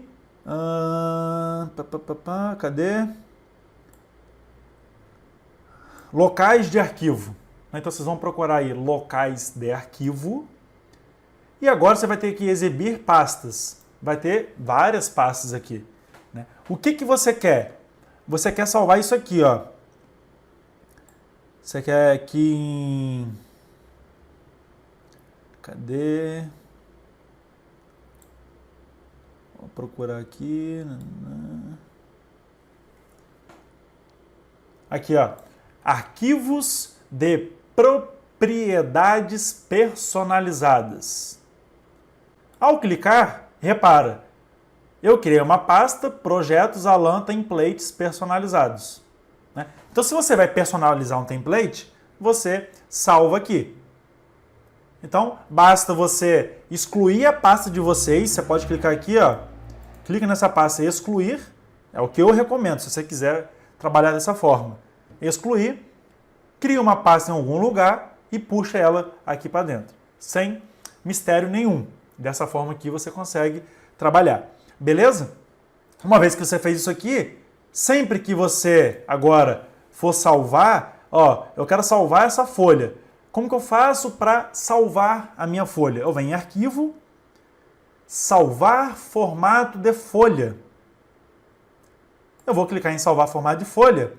cadê? Locais de arquivo. Então vocês vão procurar aí locais de arquivo. E agora você vai ter que exibir pastas. Vai ter várias pastas aqui, né? O que você quer? Você quer salvar isso aqui, ó. Você quer aqui em... Cadê? Vou procurar aqui. Aqui, ó. Arquivos de propriedades personalizadas. Ao clicar, repara, eu criei uma pasta, projetos Alan templates personalizados, né? Então, se você vai personalizar um template, você salva aqui. Então, basta você excluir a pasta de vocês, você pode clicar aqui, ó, clica nessa pasta e excluir, é o que eu recomendo, se você quiser trabalhar dessa forma. Excluir, cria uma pasta em algum lugar e puxa ela aqui para dentro, sem mistério nenhum. Dessa forma aqui você consegue trabalhar. Beleza? Uma vez que você fez isso aqui, sempre que você agora for salvar, ó, eu quero salvar essa folha. Como que eu faço para salvar a minha folha? Eu venho em arquivo, salvar formato de folha. Eu vou clicar em salvar formato de folha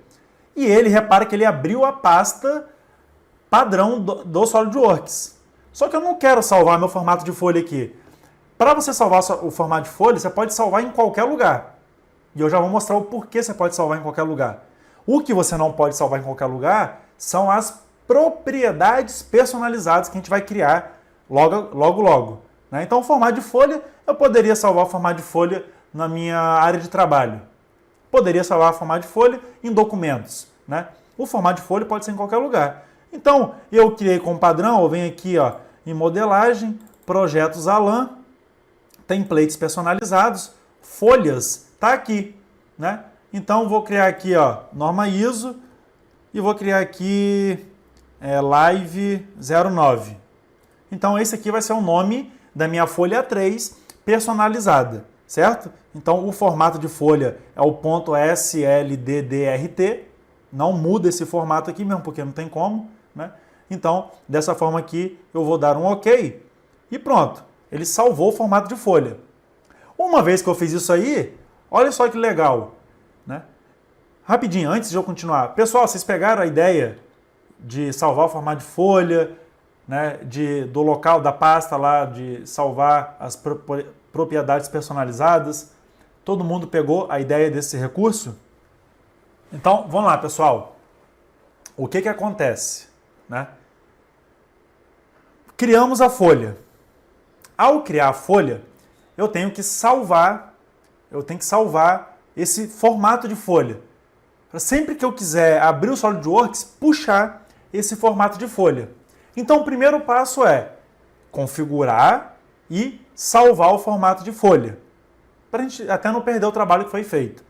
e ele, repara que ele abriu a pasta padrão do SolidWorks. Só que eu não quero salvar meu formato de folha aqui. Para você salvar o formato de folha, você pode salvar em qualquer lugar. E eu já vou mostrar o porquê você pode salvar em qualquer lugar. O que você não pode salvar em qualquer lugar são as propriedades personalizadas que a gente vai criar logo. né? Então, o formato de folha, eu poderia salvar o formato de folha na minha área de trabalho. Poderia salvar o formato de folha em documentos, né? O formato de folha pode ser em qualquer lugar. Então, eu criei como padrão, eu venho aqui ó, em modelagem, projetos Alan, templates personalizados, folhas, tá aqui, né? Então, vou criar aqui ó, norma ISO e vou criar aqui Live 09. Então, esse aqui vai ser o nome da minha folha 3 personalizada, certo? Então, o formato de folha é o .slddrt, não muda esse formato aqui mesmo, porque não tem como, né? Então, dessa forma aqui, eu vou dar um OK e pronto. Ele salvou o formato de folha. Uma vez que eu fiz isso aí, olha só que legal, né? Rapidinho, antes de eu continuar. Pessoal, vocês pegaram a ideia de salvar o formato de folha, né? Do local da pasta lá, de salvar as propriedades personalizadas? Todo mundo pegou a ideia desse recurso? Então, vamos lá, pessoal. O que acontece, né? Criamos a folha. Ao criar a folha, eu tenho que salvar esse formato de folha. Para sempre que eu quiser abrir o SolidWorks, puxar esse formato de folha. Então, o primeiro passo é configurar e salvar o formato de folha, para a gente até não perder o trabalho que foi feito.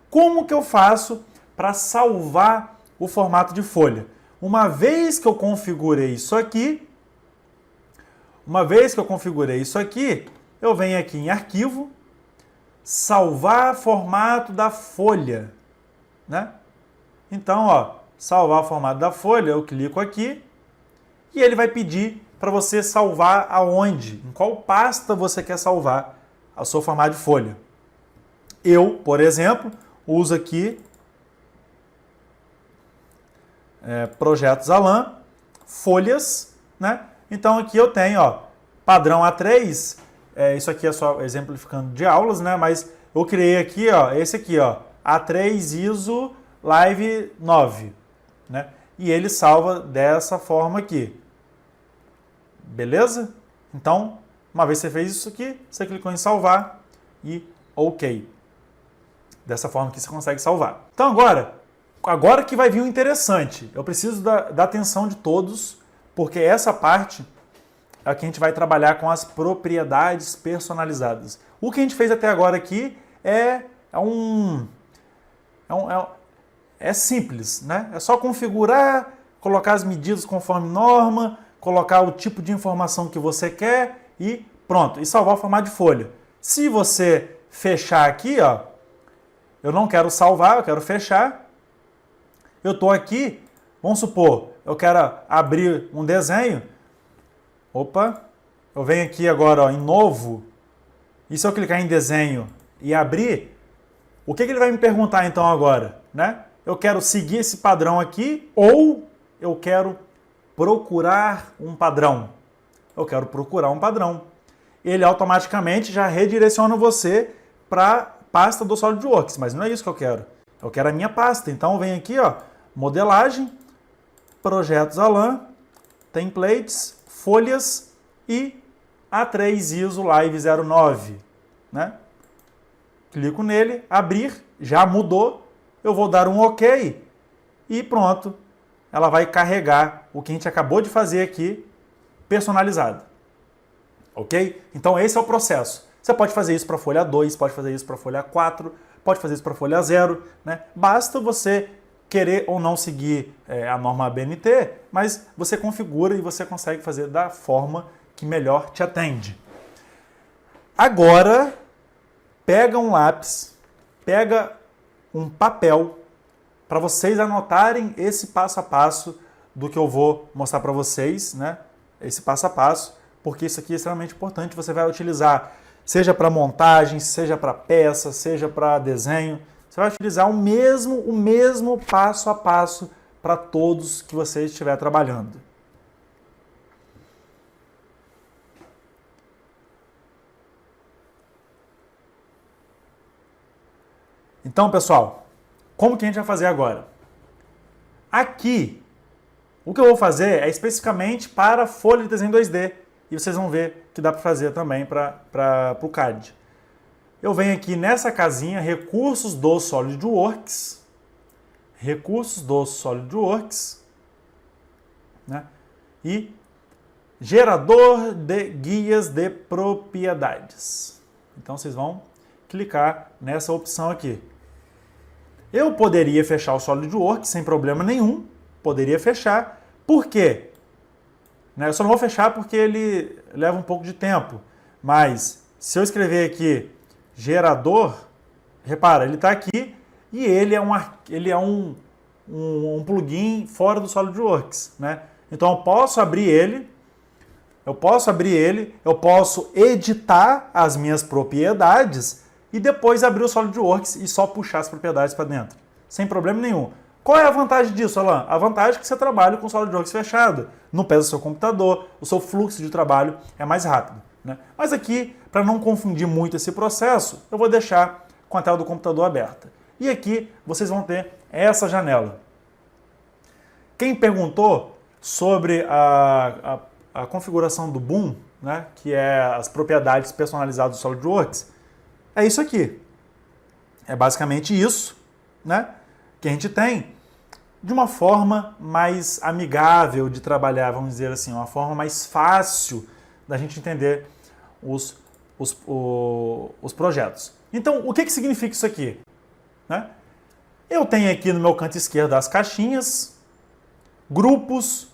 Como que eu faço para salvar o formato de folha? Uma vez que eu configurei isso aqui, eu venho aqui em Arquivo, Salvar formato da folha, né? Então, ó, salvar o formato da folha, eu clico aqui e ele vai pedir para você salvar aonde, em qual pasta você quer salvar o seu formato de folha. Eu, por exemplo, uso aqui projetos Alan, folhas, né? Então aqui eu tenho, ó, padrão A3, isso aqui é só exemplificando de aulas, né? Mas eu criei aqui, ó, esse aqui, ó, A3 ISO Live 9, né? E ele salva dessa forma aqui. Beleza? Então, uma vez que você fez isso aqui, você clicou em salvar e OK. Dessa forma que você consegue salvar. Então agora que vai vir o interessante. Eu preciso da atenção de todos, porque essa parte é que a gente vai trabalhar com as propriedades personalizadas. O que a gente fez até agora aqui é simples, né? É só configurar, colocar as medidas conforme norma, colocar o tipo de informação que você quer e pronto, e salvar o formato de folha. Se você fechar aqui, ó, eu não quero salvar, eu quero fechar. Eu estou aqui, vamos supor, eu quero abrir um desenho. Opa, eu venho aqui agora ó, em novo. E se eu clicar em desenho e abrir, o que ele vai me perguntar então agora, né? Eu quero seguir esse padrão aqui ou eu quero procurar um padrão? Eu quero procurar um padrão. Ele automaticamente já redireciona você para a pasta do SolidWorks, mas não é isso que eu quero. Eu quero a minha pasta. Então eu venho aqui, ó, modelagem, projetos Alan, templates, folhas e A3 ISO Live 09, né? Clico nele, abrir, já mudou, eu vou dar um OK e pronto. Ela vai carregar o que a gente acabou de fazer aqui, personalizado. Ok? Então esse é o processo. Você pode fazer isso para a folha 2, pode fazer isso para a folha 4, pode fazer isso para a folha 0, né? Basta você querer ou não seguir a norma ABNT, mas você configura e você consegue fazer da forma que melhor te atende. Agora, pega um lápis, pega um papel para vocês anotarem esse passo a passo do que eu vou mostrar para vocês, né? Esse passo a passo, porque isso aqui é extremamente importante. Você vai utilizar, seja para montagem, seja para peça, seja para desenho. Você vai utilizar o mesmo passo a passo para todos que você estiver trabalhando. Então, pessoal, como que a gente vai fazer agora? Aqui, o que eu vou fazer é especificamente para folha de desenho 2D. e vocês vão ver que dá para fazer também para o CAD. Eu venho aqui nessa casinha, recursos do SolidWorks, né? E gerador de guias de propriedades. Então vocês vão clicar nessa opção aqui. Eu poderia fechar o SolidWorks sem problema nenhum, poderia fechar. Por quê? Eu só não vou fechar porque ele leva um pouco de tempo, mas se eu escrever aqui gerador, repara, ele está aqui e ele é um plugin fora do SolidWorks, né? Então eu posso abrir ele, eu posso editar as minhas propriedades e depois abrir o SolidWorks e só puxar as propriedades para dentro, sem problema nenhum. Qual é a vantagem disso, Alan? A vantagem é que você trabalha com o SolidWorks fechado, não pesa o seu computador, o seu fluxo de trabalho é mais rápido, né? Mas aqui, para não confundir muito esse processo, eu vou deixar com a tela do computador aberta. E aqui vocês vão ter essa janela. Quem perguntou sobre a configuração do Boom, né, que é as propriedades personalizadas do SolidWorks, é isso aqui. É basicamente isso, né, que a gente tem de uma forma mais amigável de trabalhar, vamos dizer assim, uma forma mais fácil da gente entender os projetos. Então, o que significa isso aqui? Né? Eu tenho aqui no meu canto esquerdo as caixinhas, grupos,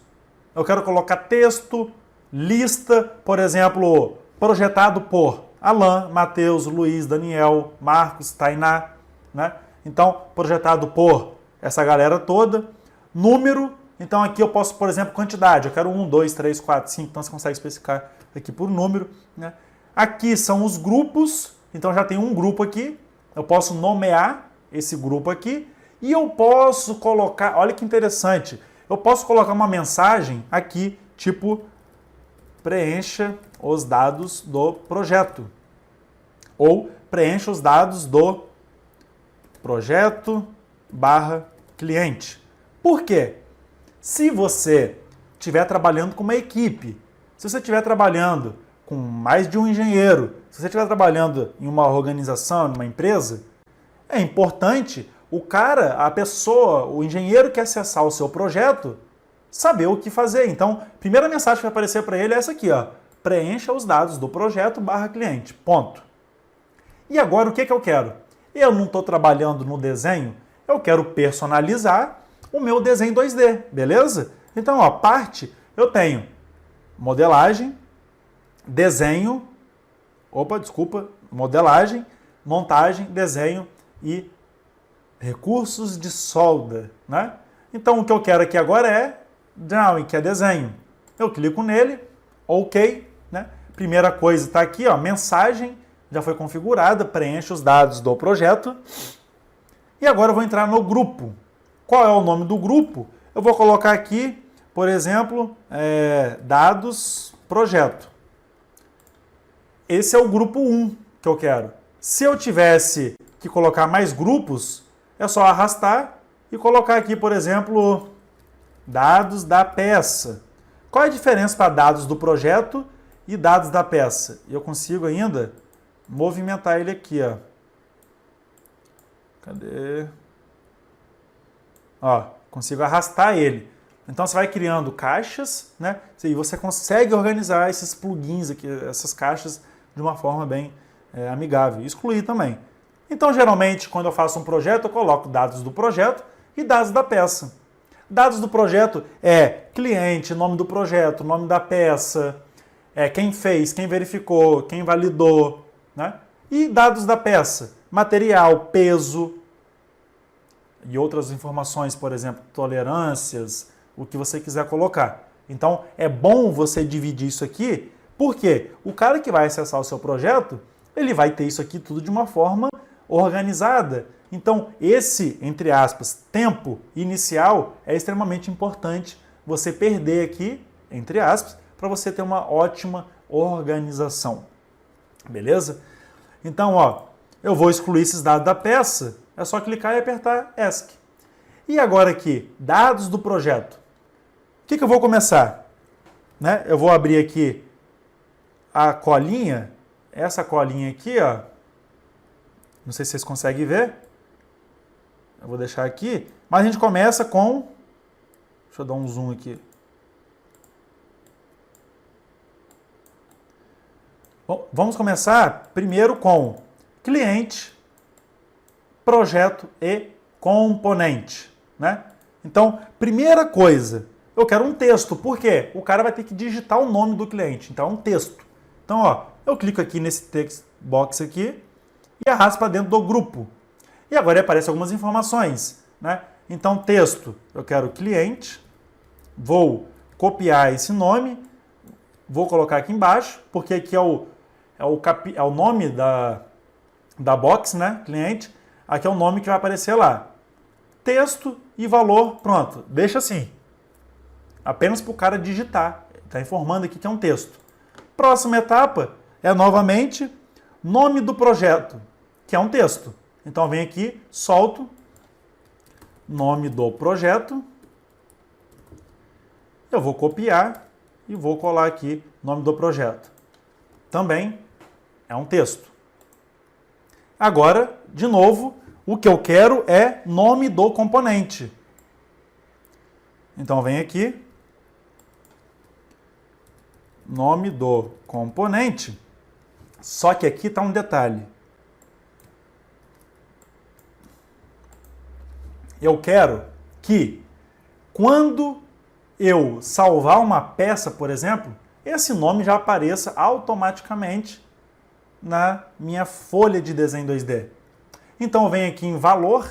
eu quero colocar texto, lista, por exemplo, projetado por Alan, Matheus, Luiz, Daniel, Marcos, Tainá, né? Então, projetado por essa galera toda. Número, então aqui eu posso, por exemplo, quantidade, eu quero 1, 2, 3, 4, 5, então você consegue especificar aqui por número, né? Aqui são os grupos, então já tem um grupo aqui, eu posso nomear esse grupo aqui e eu posso colocar, olha que interessante, eu posso colocar uma mensagem aqui, tipo, preencha os dados do projeto. Ou preencha os dados do projeto / cliente. Por quê? Se você estiver trabalhando com uma equipe, se você estiver trabalhando com mais de um engenheiro, se você estiver trabalhando em uma organização, em uma empresa, é importante a pessoa, o engenheiro que acessar o seu projeto, saber o que fazer. Então, a primeira mensagem que vai aparecer para ele é essa aqui, ó. Preencha os dados do projeto / cliente. Ponto. E agora o que eu quero? Eu não estou trabalhando no desenho, eu quero personalizar o meu desenho 2D, beleza? Então, ó, parte, eu tenho modelagem, desenho, modelagem, montagem, desenho e recursos de solda, né? Então, o que eu quero aqui agora é Drawing, que é desenho. Eu clico nele, OK, né? Primeira coisa está aqui, ó, mensagem, já foi configurada, preenche os dados do projeto. E agora eu vou entrar no grupo. Qual é o nome do grupo? Eu vou colocar aqui, por exemplo, dados projeto. Esse é o grupo 1 que eu quero. Se eu tivesse que colocar mais grupos, é só arrastar e colocar aqui, por exemplo, dados da peça. Qual é a diferença para dados do projeto e dados da peça? Eu consigo ainda movimentar ele aqui, ó. Cadê? Ó, consigo arrastar ele. Então você vai criando caixas, né? E você consegue organizar esses plugins aqui, essas caixas, de uma forma bem amigável. Excluir também. Então, geralmente, quando eu faço um projeto, eu coloco dados do projeto e dados da peça. Dados do projeto é cliente, nome do projeto, nome da peça, quem fez, quem verificou, quem validou, né? E dados da peça, material, peso e outras informações, por exemplo, tolerâncias, o que você quiser colocar. Então, é bom você dividir isso aqui, porque o cara que vai acessar o seu projeto, ele vai ter isso aqui tudo de uma forma organizada. Então, esse, entre aspas, tempo inicial é extremamente importante você perder aqui, entre aspas, para você ter uma ótima organização. Beleza? Então, ó, eu vou excluir esses dados da peça, é só clicar e apertar ESC. E agora aqui, dados do projeto. O que eu vou começar? Né? Eu vou abrir aqui a colinha, essa colinha aqui, ó, não sei se vocês conseguem ver, eu vou deixar aqui, mas a gente começa com, deixa eu dar um zoom aqui. Bom, vamos começar primeiro com cliente, projeto e componente, né? Então, primeira coisa, eu quero um texto. Por quê? O cara vai ter que digitar o nome do cliente. Então, é um texto. Então, ó, eu clico aqui nesse text box aqui e arrasto para dentro do grupo. E agora aparecem algumas informações, né? Então, texto, eu quero cliente, vou copiar esse nome, vou colocar aqui embaixo, porque aqui é o nome da box, né? Cliente. Aqui é o nome que vai aparecer lá. Texto e valor, pronto. Deixa assim. Apenas para o cara digitar. Está informando aqui que é um texto. Próxima etapa é novamente nome do projeto, que é um texto. Então vem aqui, solto, nome do projeto. Eu vou copiar e vou colar aqui nome do projeto. Também é um texto. Agora, de novo, o que eu quero é nome do componente. Então vem aqui, nome do componente, só que aqui está um detalhe. Eu quero que, quando eu salvar uma peça, por exemplo, esse nome já apareça automaticamente na minha folha de desenho 2D. Então eu venho aqui em valor,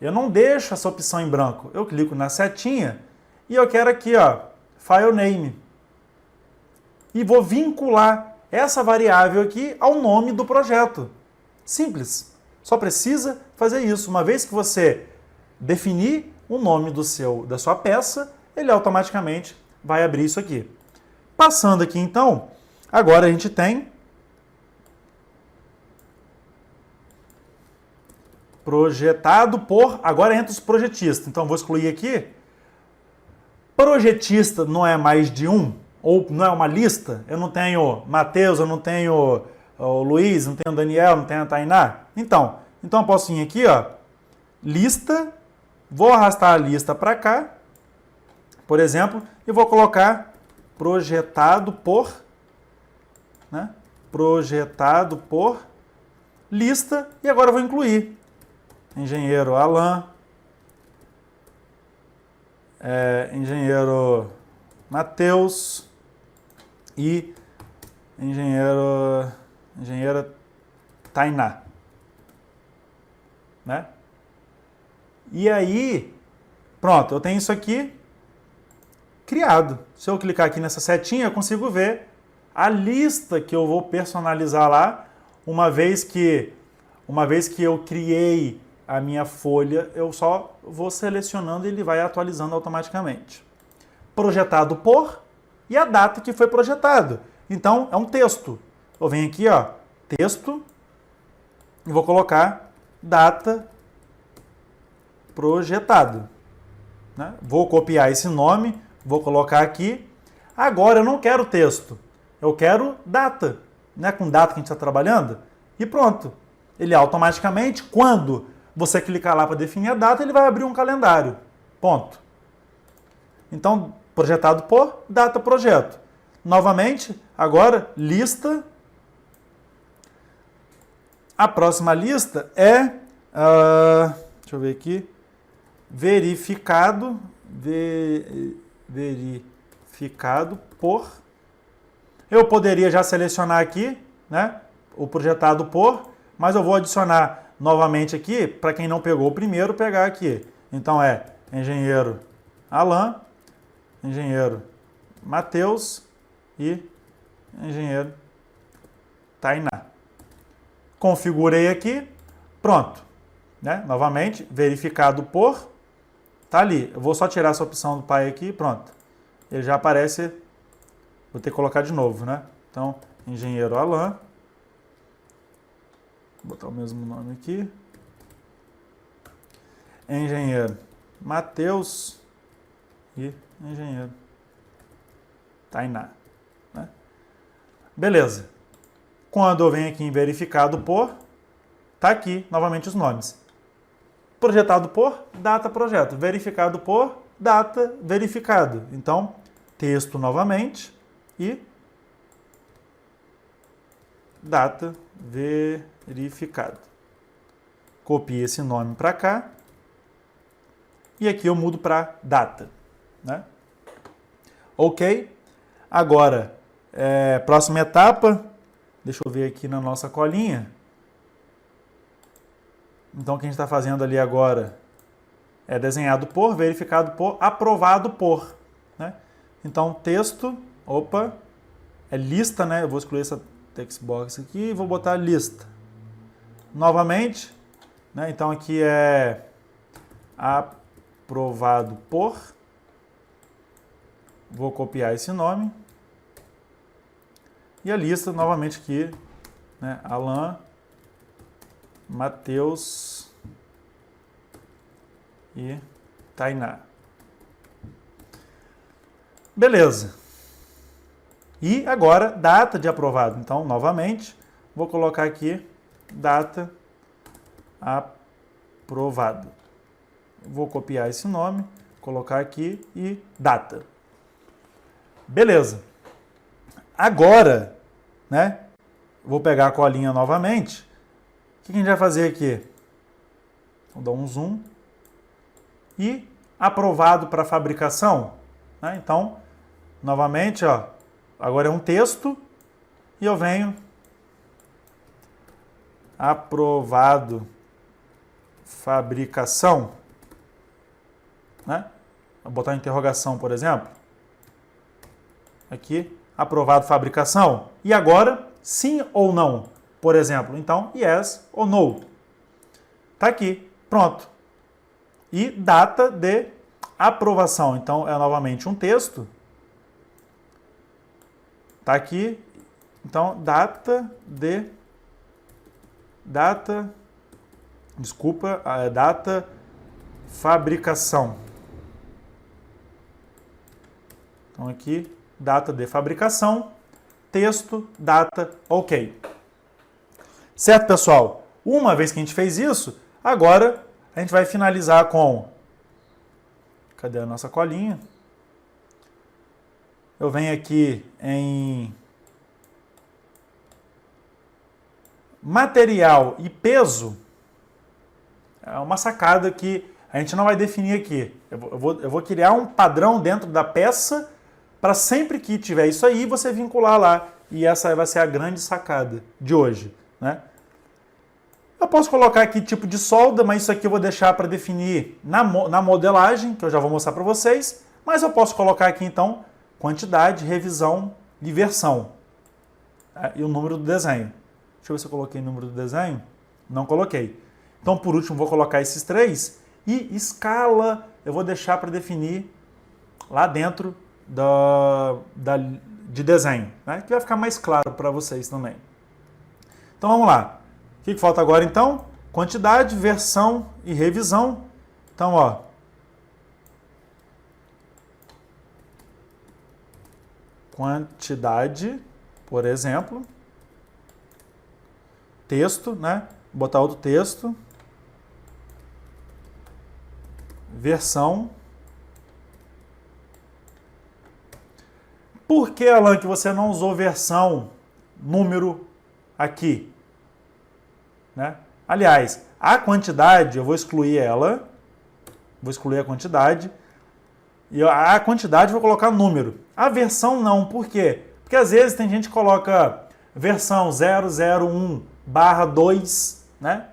eu não deixo essa opção em branco, eu clico na setinha e eu quero aqui, ó, file name. E vou vincular essa variável aqui ao nome do projeto. Simples. Só precisa fazer isso. Uma vez que você definir o nome da sua peça, ele automaticamente vai abrir isso aqui. Passando aqui então, agora a gente tem projetado por, agora entra os projetistas. Então vou excluir aqui. Projetista não é mais de um, ou não é uma lista. Eu não tenho Matheus, eu não tenho o Luiz, não tenho o Daniel, não tenho a Tainá. Então eu posso vir aqui, ó, lista, vou arrastar a lista para cá, por exemplo, e vou colocar projetado por, né? Projetado por lista, e agora eu vou incluir engenheiro Alan, engenheiro Matheus e engenheira Tainá, né? E aí, pronto, eu tenho isso aqui criado. Se eu clicar aqui nessa setinha, eu consigo ver a lista que eu vou personalizar lá, uma vez que eu criei a minha folha, eu só vou selecionando e ele vai atualizando automaticamente. Projetado por e a data que foi projetado. Então, é um texto. Eu venho aqui, ó, texto, e vou colocar data projetado. Né? Vou copiar esse nome, vou colocar aqui. Agora, eu não quero texto, eu quero data, né? Com data que a gente está trabalhando. E pronto. Ele automaticamente, quando você clicar lá para definir a data, ele vai abrir um calendário. Ponto. Então, projetado por, data, projeto. Novamente, agora, lista. A próxima lista é, deixa eu ver aqui, verificado por. Eu poderia já selecionar aqui, né, o projetado por, mas eu vou adicionar novamente aqui, para quem não pegou o primeiro, pegar aqui. Então é engenheiro Alan, engenheiro Matheus e engenheiro Tainá. Configurei aqui, pronto. Né? Novamente, verificado por, tá ali. Eu vou só tirar essa opção do pai aqui, pronto. Ele já aparece, vou ter que colocar de novo, né? Então, engenheiro Alan, vou botar o mesmo nome aqui. Engenheiro Matheus e engenheiro Tainá. Né? Beleza. Quando eu venho aqui em verificado por, tá aqui novamente os nomes. Projetado por, data projeto. Verificado por, data verificado. Então, texto novamente e data verificado. Copio esse nome para cá. E aqui eu mudo para data. Né? Ok? Agora, próxima etapa. Deixa eu ver aqui na nossa colinha. Então, o que a gente está fazendo ali agora é desenhado por, verificado por, aprovado por. Né? Então, texto, é lista, né? Eu vou excluir essa text box aqui e vou botar lista. Novamente, né? Então, aqui é aprovado por. Vou copiar esse nome. E a lista, novamente aqui, né? Alan, Matheus e Tainá. Beleza. E agora, data de aprovado. Então, novamente, vou colocar aqui, data aprovado. Vou copiar esse nome, colocar aqui e data. Beleza. Agora, né, vou pegar a colinha novamente. O que a gente vai fazer aqui? Vou dar um zoom. E aprovado para fabricação. Né? Então, novamente, ó, agora é um texto e eu venho aprovado fabricação. Né? Vou botar uma interrogação, por exemplo. Aqui, aprovado fabricação. E agora, sim ou não? Por exemplo, então, yes ou no. Tá aqui, pronto. E data de aprovação. Então, é novamente um texto. Tá aqui. Então, data fabricação. Então, aqui, data de fabricação, texto, data, ok. Certo, pessoal? Uma vez que a gente fez isso, agora a gente vai finalizar com... Cadê a nossa colinha? Eu venho aqui em material e peso. É uma sacada que a gente não vai definir aqui. Eu vou criar um padrão dentro da peça para sempre que tiver isso aí, você vincular lá. E essa vai ser a grande sacada de hoje. Né? Eu posso colocar aqui tipo de solda, mas isso aqui eu vou deixar para definir na modelagem, que eu já vou mostrar para vocês. Mas eu posso colocar aqui, então, quantidade, revisão e versão. E o número do desenho. Deixa eu ver se eu coloquei o número do desenho. Não coloquei. Então, por último, vou colocar esses três. E escala eu vou deixar para definir lá dentro de desenho, né? Que vai ficar mais claro para vocês também. Então, vamos lá. O que falta agora, então? Quantidade, versão e revisão. Então, ó. Quantidade, por exemplo. Texto, né? Vou botar outro texto. Versão. Por que, Alan, que você não usou versão, número aqui? Né? Aliás, a quantidade, eu vou excluir ela. Vou excluir a quantidade. E a quantidade eu vou colocar número. A versão não. Por quê? Porque às vezes tem gente que coloca versão 001/2, né?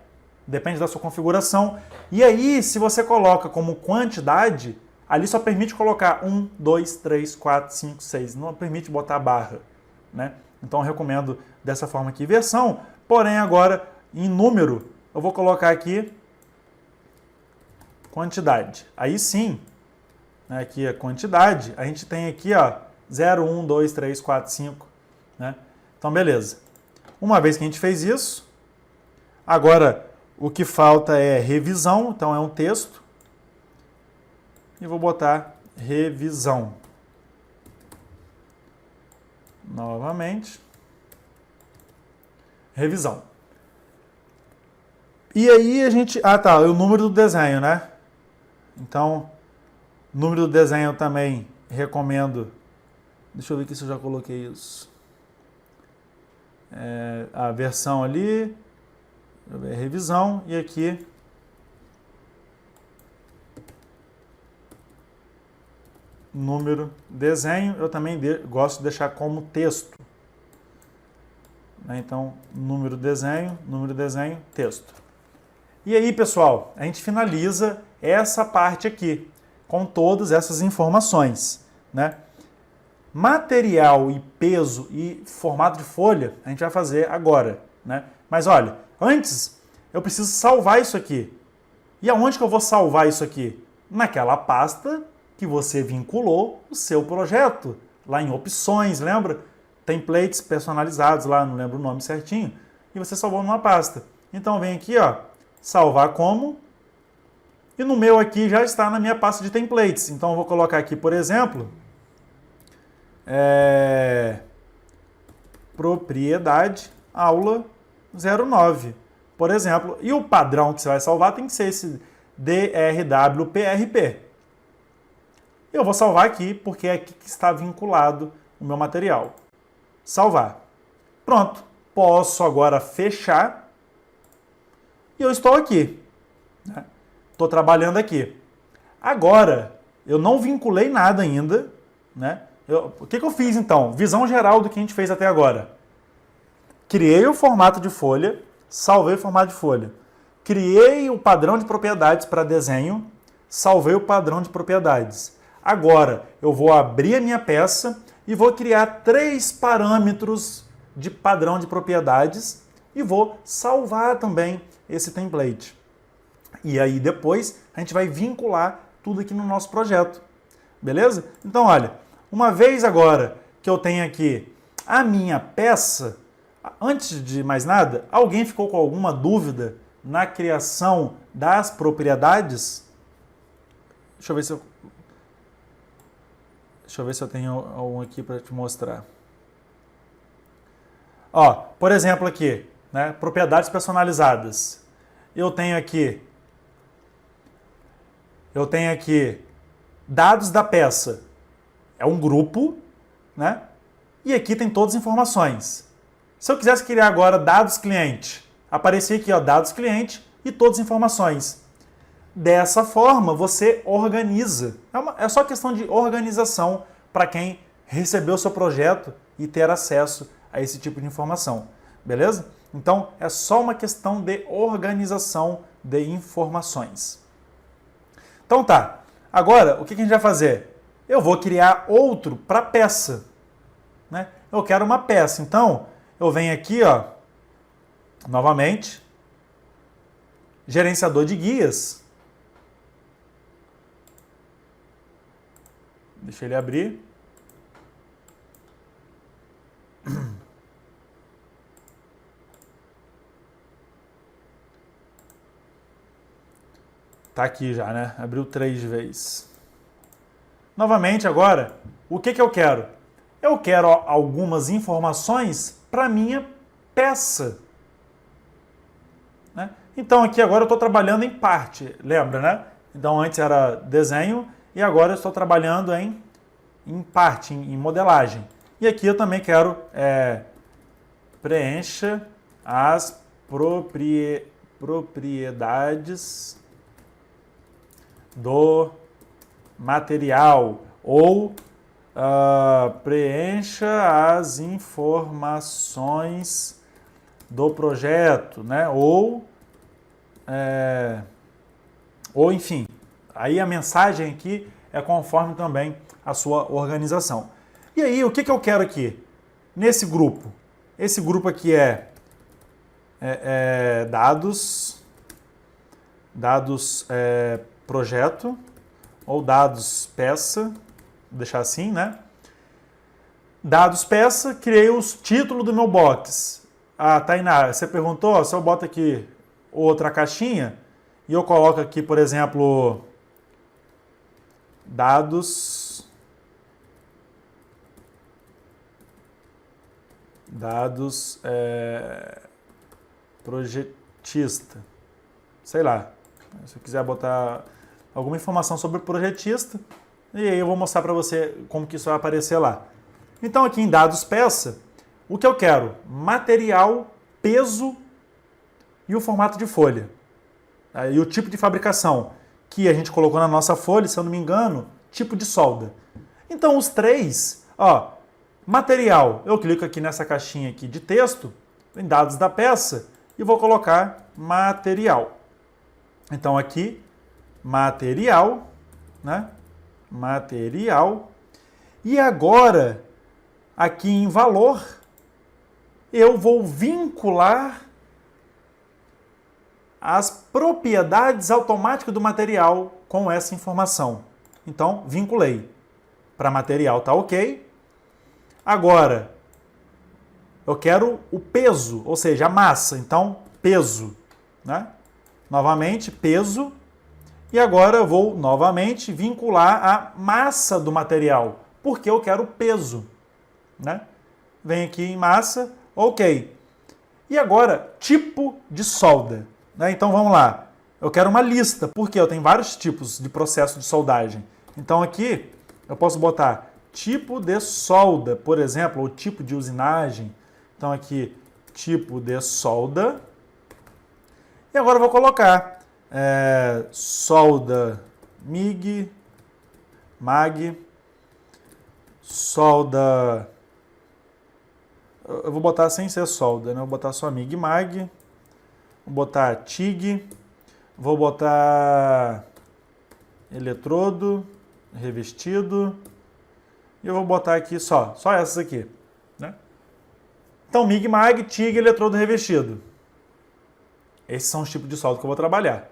Depende da sua configuração. E aí, se você coloca como quantidade, ali só permite colocar 1, 2, 3, 4, 5, 6. Não permite botar barra, né? Então eu recomendo dessa forma aqui, versão. Porém, agora, em número, eu vou colocar aqui quantidade. Aí sim, né, aqui a quantidade, a gente tem aqui, ó, 0, 1, 2, 3, 4, 5. Né? Então, beleza. Uma vez que a gente fez isso, agora o que falta é revisão. Então, é um texto. E vou botar revisão. Novamente. revisão. E aí a gente... Ah, tá, o número do desenho, né? Então, número do desenho eu também recomendo. Deixa eu ver aqui se eu já coloquei isso. A versão ali, revisão, e aqui número desenho, eu também gosto de deixar como texto. Então, número desenho, texto. E aí, pessoal, a gente finaliza essa parte aqui, com todas essas informações, né? Material e peso e formato de folha, a gente vai fazer agora, né? Mas olha, antes eu preciso salvar isso aqui. E aonde que eu vou salvar isso aqui? Naquela pasta que você vinculou o seu projeto, lá em opções, lembra? Templates personalizados lá, não lembro o nome certinho, e você salvou numa pasta. Então vem aqui, ó, salvar como, e no meu aqui já está na minha pasta de templates. Então eu vou colocar aqui, por exemplo, propriedade aula 09, por exemplo. E o padrão que você vai salvar tem que ser esse DRWPRP. Eu vou salvar aqui porque é aqui que está vinculado o meu material. Salvar. Pronto. Posso agora fechar. E eu estou aqui. Estou trabalhando aqui. Agora, eu não vinculei nada ainda, né? O que eu fiz então? Visão geral do que a gente fez até agora. Criei o formato de folha, salvei o formato de folha. Criei o padrão de propriedades para desenho, salvei o padrão de propriedades. Agora, eu vou abrir a minha peça e vou criar 3 parâmetros de padrão de propriedades e vou salvar também esse template. E aí depois a gente vai vincular tudo aqui no nosso projeto. Beleza? Então, olha, uma vez agora que eu tenho aqui a minha peça, antes de mais nada, alguém ficou com alguma dúvida na criação das propriedades? Deixa eu ver se eu tenho um aqui para te mostrar. Ó, por exemplo aqui, né, propriedades personalizadas. Eu tenho aqui dados da peça. É um grupo, né? E aqui tem todas as informações. Se eu quisesse criar agora dados cliente, aparecia aqui, ó, dados cliente e todas as informações. Dessa forma, você organiza. É só questão de organização para quem recebeu o seu projeto e ter acesso a esse tipo de informação. Beleza? Então, é só uma questão de organização de informações. Então tá. Agora, o que a gente vai fazer? Eu vou criar outro para peça. Né? Eu quero uma peça. Então, eu venho aqui, ó, novamente, gerenciador de guias. Deixa ele abrir. Tá aqui já, né? Abriu 3 de vez. Novamente agora, o que eu quero? Eu quero algumas informações para minha peça. Né? Então aqui agora eu estou trabalhando em parte, lembra, né? Então antes era desenho e agora eu estou trabalhando em parte, em modelagem. E aqui eu também quero preencha as propriedades do material ou preencha as informações do projeto, né? Ou enfim, aí a mensagem aqui é conforme também a sua organização. E aí, o que eu quero aqui? Nesse grupo. Esse grupo aqui é dados projeto ou dados peça, vou deixar assim, né? Dados peça, criei os títulos do meu box. Ah, Tainá, você perguntou, se eu boto aqui outra caixinha e eu coloco aqui, por exemplo, dados projetista. Sei lá. Se eu quiser botar alguma informação sobre o projetista, e aí eu vou mostrar para você como que isso vai aparecer lá. Então aqui em dados peça, o que eu quero? Material, peso e o formato de folha. E o tipo de fabricação que a gente colocou na nossa folha, se eu não me engano, tipo de solda. Então os três, ó, material, eu clico aqui nessa caixinha aqui de texto, em dados da peça, e vou colocar material. Então aqui, material, né? Material. E agora, aqui em valor, eu vou vincular as propriedades automáticas do material com essa informação. Então, vinculei. Para material tá ok. Agora, eu quero o peso, ou seja, a massa. Então, peso, né? Novamente, peso. E agora eu vou novamente vincular a massa do material, porque eu quero peso, né? Vem aqui em massa, ok. E agora, tipo de solda, né? Então vamos lá. Eu quero uma lista, porque eu tenho vários tipos de processo de soldagem. Então aqui eu posso botar tipo de solda, por exemplo, ou tipo de usinagem. Então aqui, tipo de solda. E agora eu vou colocar solda MIG, MAG, solda... Eu vou botar sem ser solda, né? Eu vou botar só MIG, MAG, vou botar TIG, vou botar eletrodo, revestido, e eu vou botar aqui só essas aqui, né? Então, MIG, MAG, TIG, eletrodo, revestido. Esses são os tipos de solda que eu vou trabalhar.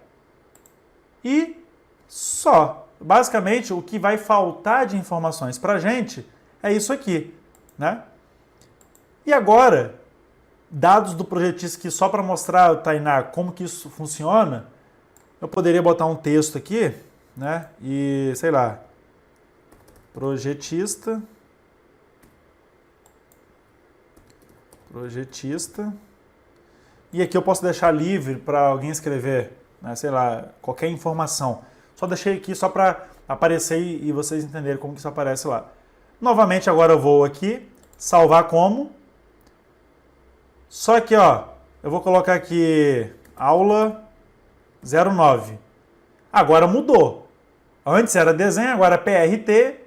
E só. Basicamente, o que vai faltar de informações para a gente é isso aqui, né? E agora, dados do projetista aqui, só para mostrar, Tainá, como que isso funciona, eu poderia botar um texto aqui, né? E, sei lá, projetista, e aqui eu posso deixar livre para alguém escrever, né? Sei lá, qualquer informação. Só deixei aqui só para aparecer e vocês entenderem como que isso aparece lá. Novamente, agora eu vou aqui, salvar como. Só que, ó, eu vou colocar aqui aula 09. Agora mudou. Antes era desenho, agora é PRT,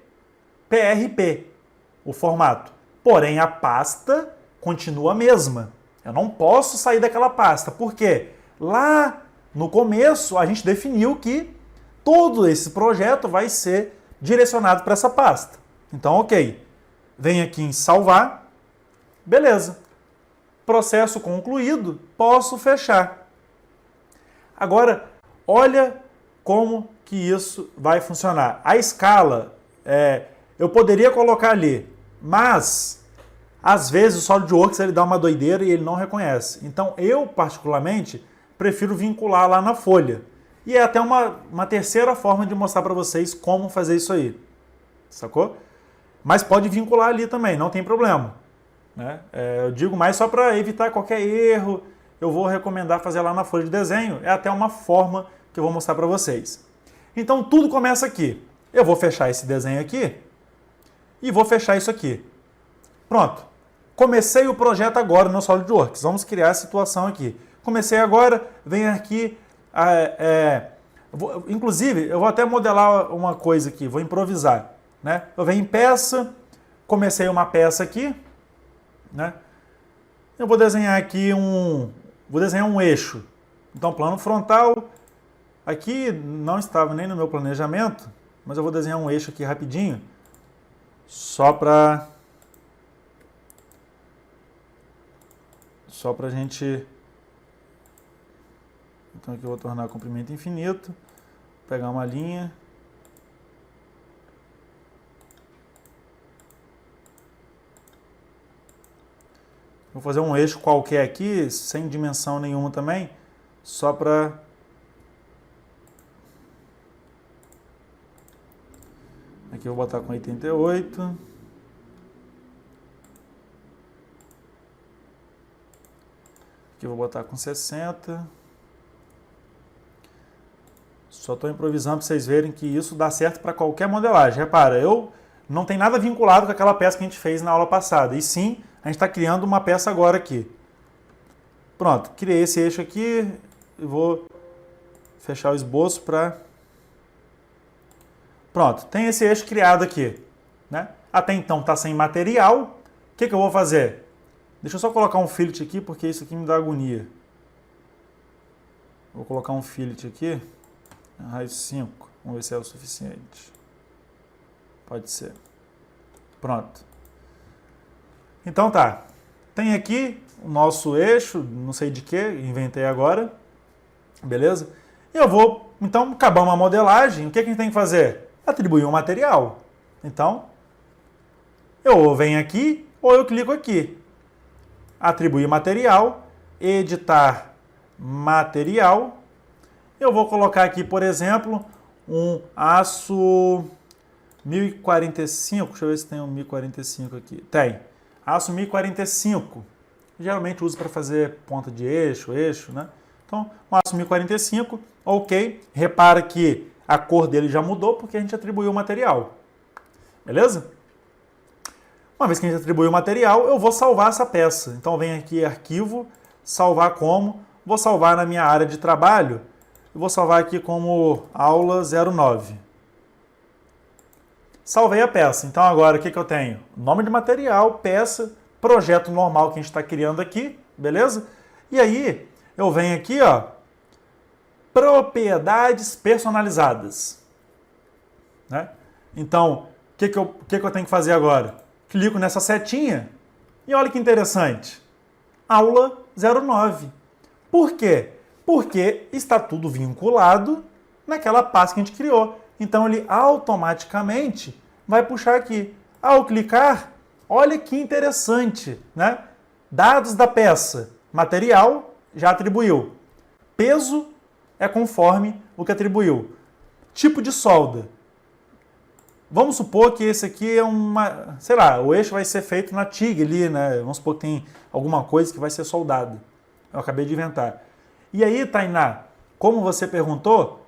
PRP, o formato. Porém, a pasta continua a mesma. Eu não posso sair daquela pasta. Por quê? Lá no começo, a gente definiu que todo esse projeto vai ser direcionado para essa pasta. Então, ok. Venho aqui em salvar. Beleza. Processo concluído. Posso fechar. Agora, olha como que isso vai funcionar. A escala, eu poderia colocar ali, mas às vezes o SolidWorks ele dá uma doideira e ele não reconhece. Então, eu particularmente prefiro vincular lá na folha. E é até uma terceira forma de mostrar para vocês como fazer isso aí. Sacou? Mas pode vincular ali também, não tem problema. Né? Eu digo mais só para evitar qualquer erro. Eu vou recomendar fazer lá na folha de desenho. É até uma forma que eu vou mostrar para vocês. Então, tudo começa aqui. Eu vou fechar esse desenho aqui e vou fechar isso aqui. Pronto. Comecei o projeto agora no SolidWorks. Vamos criar a situação aqui. Comecei agora, venho aqui... inclusive, eu vou até modelar uma coisa aqui, vou improvisar. Né? Eu venho em peça, comecei uma peça aqui. Né? Eu vou desenhar aqui um eixo. Então, plano frontal. Aqui não estava nem no meu planejamento, mas eu vou desenhar um eixo aqui rapidinho, só para a gente... Então aqui eu vou tornar comprimento infinito, pegar uma linha. Vou fazer um eixo qualquer aqui, sem dimensão nenhuma também, só para... Aqui eu vou botar com 88. Aqui eu vou botar com 60. Só estou improvisando para vocês verem que isso dá certo para qualquer modelagem. Repara, eu não tem nada vinculado com aquela peça que a gente fez na aula passada. E sim, a gente está criando uma peça agora aqui. Pronto, criei esse eixo aqui. Eu vou fechar o esboço para... Pronto, tem esse eixo criado aqui, né? Até então está sem material. O que eu vou fazer? Deixa eu só colocar um fillet aqui, porque isso aqui me dá agonia. Vou colocar um fillet aqui. Raiz 5. Vamos ver se é o suficiente. Pode ser. Pronto. Então tá. Tem aqui o nosso eixo, não sei de que, inventei agora. Beleza? E eu vou, então, acabar uma modelagem. O que a gente tem que fazer? Atribuir um material. Então, eu ou venho aqui ou eu clico aqui. Atribuir material, editar material. Eu vou colocar aqui, por exemplo, um aço 1045. Deixa eu ver se tem um 1045 aqui. Tem. Aço 1045. Geralmente uso para fazer ponta de eixo, né? Então, um aço 1045, ok. Repara que a cor dele já mudou porque a gente atribuiu o material. Beleza? Uma vez que a gente atribuiu o material, eu vou salvar essa peça. Então, eu venho aqui, arquivo, salvar como. Vou salvar na minha área de trabalho. Eu vou salvar aqui como aula 09. Salvei a peça. Então, agora, o que eu tenho? Nome de material, peça, projeto normal que a gente está criando aqui, beleza? E aí, eu venho aqui, ó, propriedades personalizadas. Né? Então, o que eu tenho que fazer agora? Clico nessa setinha e olha que interessante. Aula 09. Por quê? Porque está tudo vinculado naquela pasta que a gente criou. Então, ele automaticamente vai puxar aqui. Ao clicar, olha que interessante, né? Dados da peça. Material, já atribuiu. Peso é conforme o que atribuiu. Tipo de solda. Vamos supor que esse aqui é uma... Sei lá, o eixo vai ser feito na TIG ali, né? Vamos supor que tem alguma coisa que vai ser soldada. Eu acabei de inventar. E aí, Tainá, como você perguntou,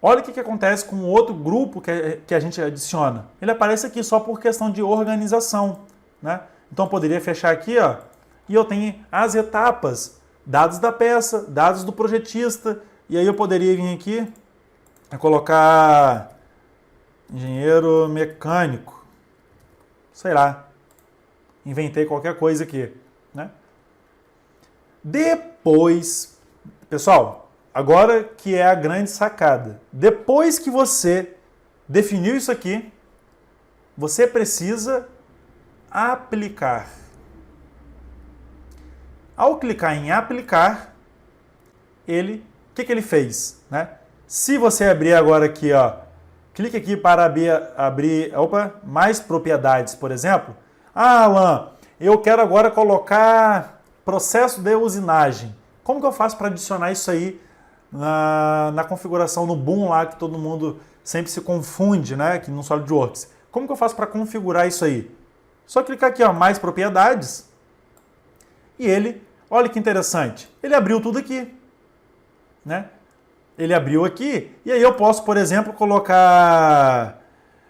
olha o que acontece com o outro grupo que a gente adiciona. Ele aparece aqui só por questão de organização, né? Então, eu poderia fechar aqui, ó, e eu tenho as etapas, dados da peça, dados do projetista, e aí eu poderia vir aqui e colocar engenheiro mecânico, sei lá, inventei qualquer coisa aqui, né? Depois, pessoal, agora que é a grande sacada, depois que você definiu isso aqui, você precisa aplicar. Ao clicar em aplicar, o que ele fez, né? Se você abrir agora aqui, ó, clique aqui para abrir mais propriedades, por exemplo. Ah, Alan, eu quero agora colocar processo de usinagem. Como que eu faço para adicionar isso aí na configuração no Boom lá, que todo mundo sempre se confunde, né? Aqui no SolidWorks. Como que eu faço para configurar isso aí? Só clicar aqui, ó, mais propriedades. E ele, olha que interessante, ele abriu tudo aqui, né? Ele abriu aqui, e aí eu posso, por exemplo, colocar...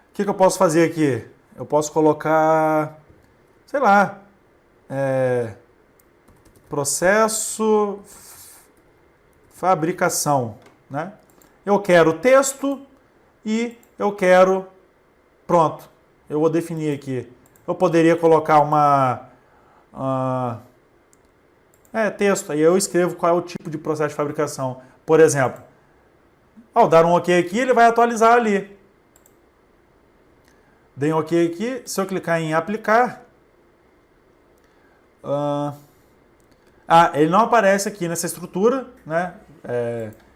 O que eu posso fazer aqui? Eu posso colocar, sei lá, processo fabricação, né? Eu quero texto e eu quero... Pronto, eu vou definir aqui. Eu poderia colocar texto, aí eu escrevo qual é o tipo de processo de fabricação. Por exemplo, ao dar um OK aqui, ele vai atualizar ali. Dei um OK aqui, se eu clicar em aplicar, ele não aparece aqui nessa estrutura, né?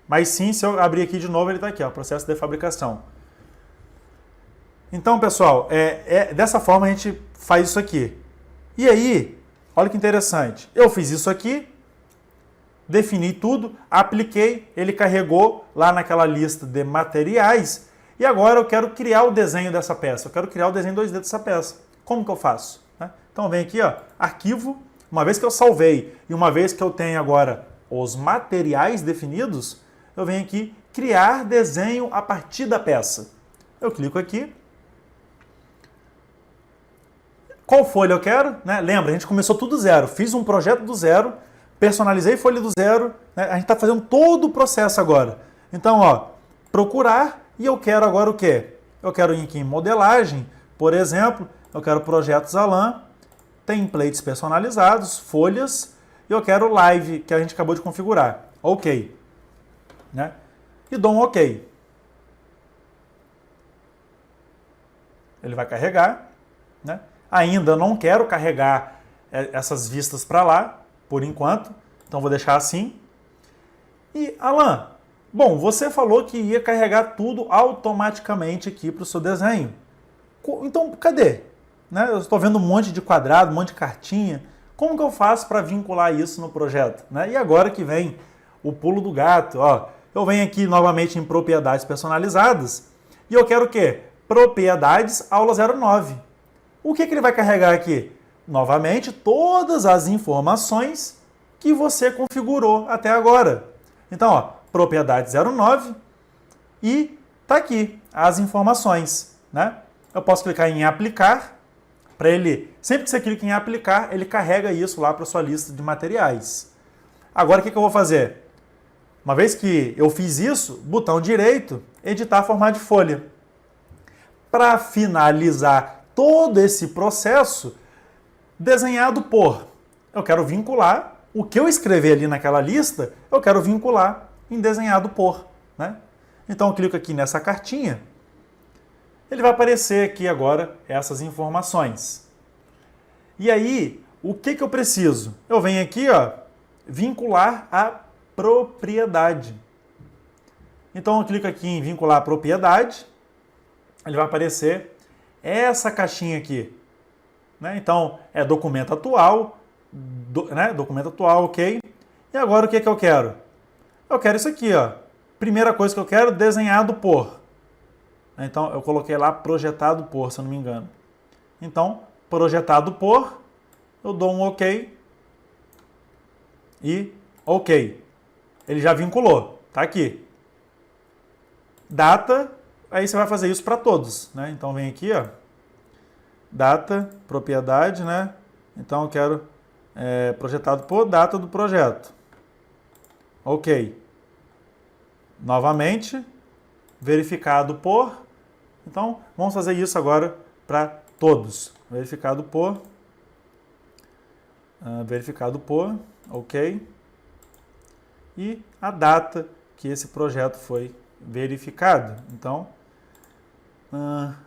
Mas sim, se eu abrir aqui de novo, ele está aqui, ó, processo de fabricação. Então, pessoal, dessa forma a gente faz isso aqui. E aí, olha que interessante, eu fiz isso aqui, defini tudo, apliquei, ele carregou lá naquela lista de materiais e agora eu quero criar o desenho dessa peça, eu quero criar o desenho 2D dessa peça. Como que eu faço? Então vem aqui, ó, arquivo, Uma vez que eu salvei e uma vez que eu tenho agora os materiais definidos, eu venho aqui criar desenho a partir da peça. Eu clico aqui. Qual folha eu quero? Né? Lembra, a gente começou tudo do zero. Fiz um projeto do zero, personalizei folha do zero. Né? A gente está fazendo todo o processo agora. Então, ó, procurar e eu quero agora o quê? Eu quero ir aqui em modelagem, por exemplo, eu quero projetos Alan, templates personalizados, folhas, e eu quero live, que a gente acabou de configurar. Ok. Né? E dou um ok. Ele vai carregar, né? Ainda não quero carregar essas vistas para lá, por enquanto, então vou deixar assim. E, Alan, bom, você falou que ia carregar tudo automaticamente aqui para o seu desenho. Então, cadê? Né? Eu estou vendo um monte de quadrado, um monte de cartinha. Como que eu faço para vincular isso no projeto? Né? E agora que vem o pulo do gato, ó, eu venho aqui novamente em propriedades personalizadas e eu quero o quê? Propriedades aula 09. O que ele vai carregar aqui? Novamente, todas as informações que você configurou até agora. Então, ó, propriedade 09 e tá aqui as informações, né? Eu posso clicar em aplicar, para ele, sempre que você clica em aplicar, ele carrega isso lá para sua lista de materiais. Agora, o que eu vou fazer? Uma vez que eu fiz isso, botão direito, editar formato de folha. Para finalizar todo esse processo, desenhado por, eu quero vincular o que eu escrever ali naquela lista, eu quero vincular em desenhado por, né? Então eu clico aqui nessa cartinha, ele vai aparecer aqui agora essas informações. E aí, o que eu preciso? Eu venho aqui, ó, vincular a propriedade. Então eu clico aqui em vincular a propriedade, ele vai aparecer essa caixinha aqui. Né? Então, é documento atual, né? Documento atual, ok. E agora o que eu quero? Eu quero isso aqui, ó. Primeira coisa que eu quero, desenhado por. Então, eu coloquei lá projetado por, se eu não me engano. Então, projetado por, eu dou um ok e ok. Ele já vinculou, tá aqui. Data, aí você vai fazer isso para todos, né? Então, vem aqui, ó. Data, propriedade, né? Então, eu quero projetado por, data do projeto. Ok. Novamente, verificado por. Então, vamos fazer isso agora para todos. Verificado por, ok. E a data que esse projeto foi verificado. Então,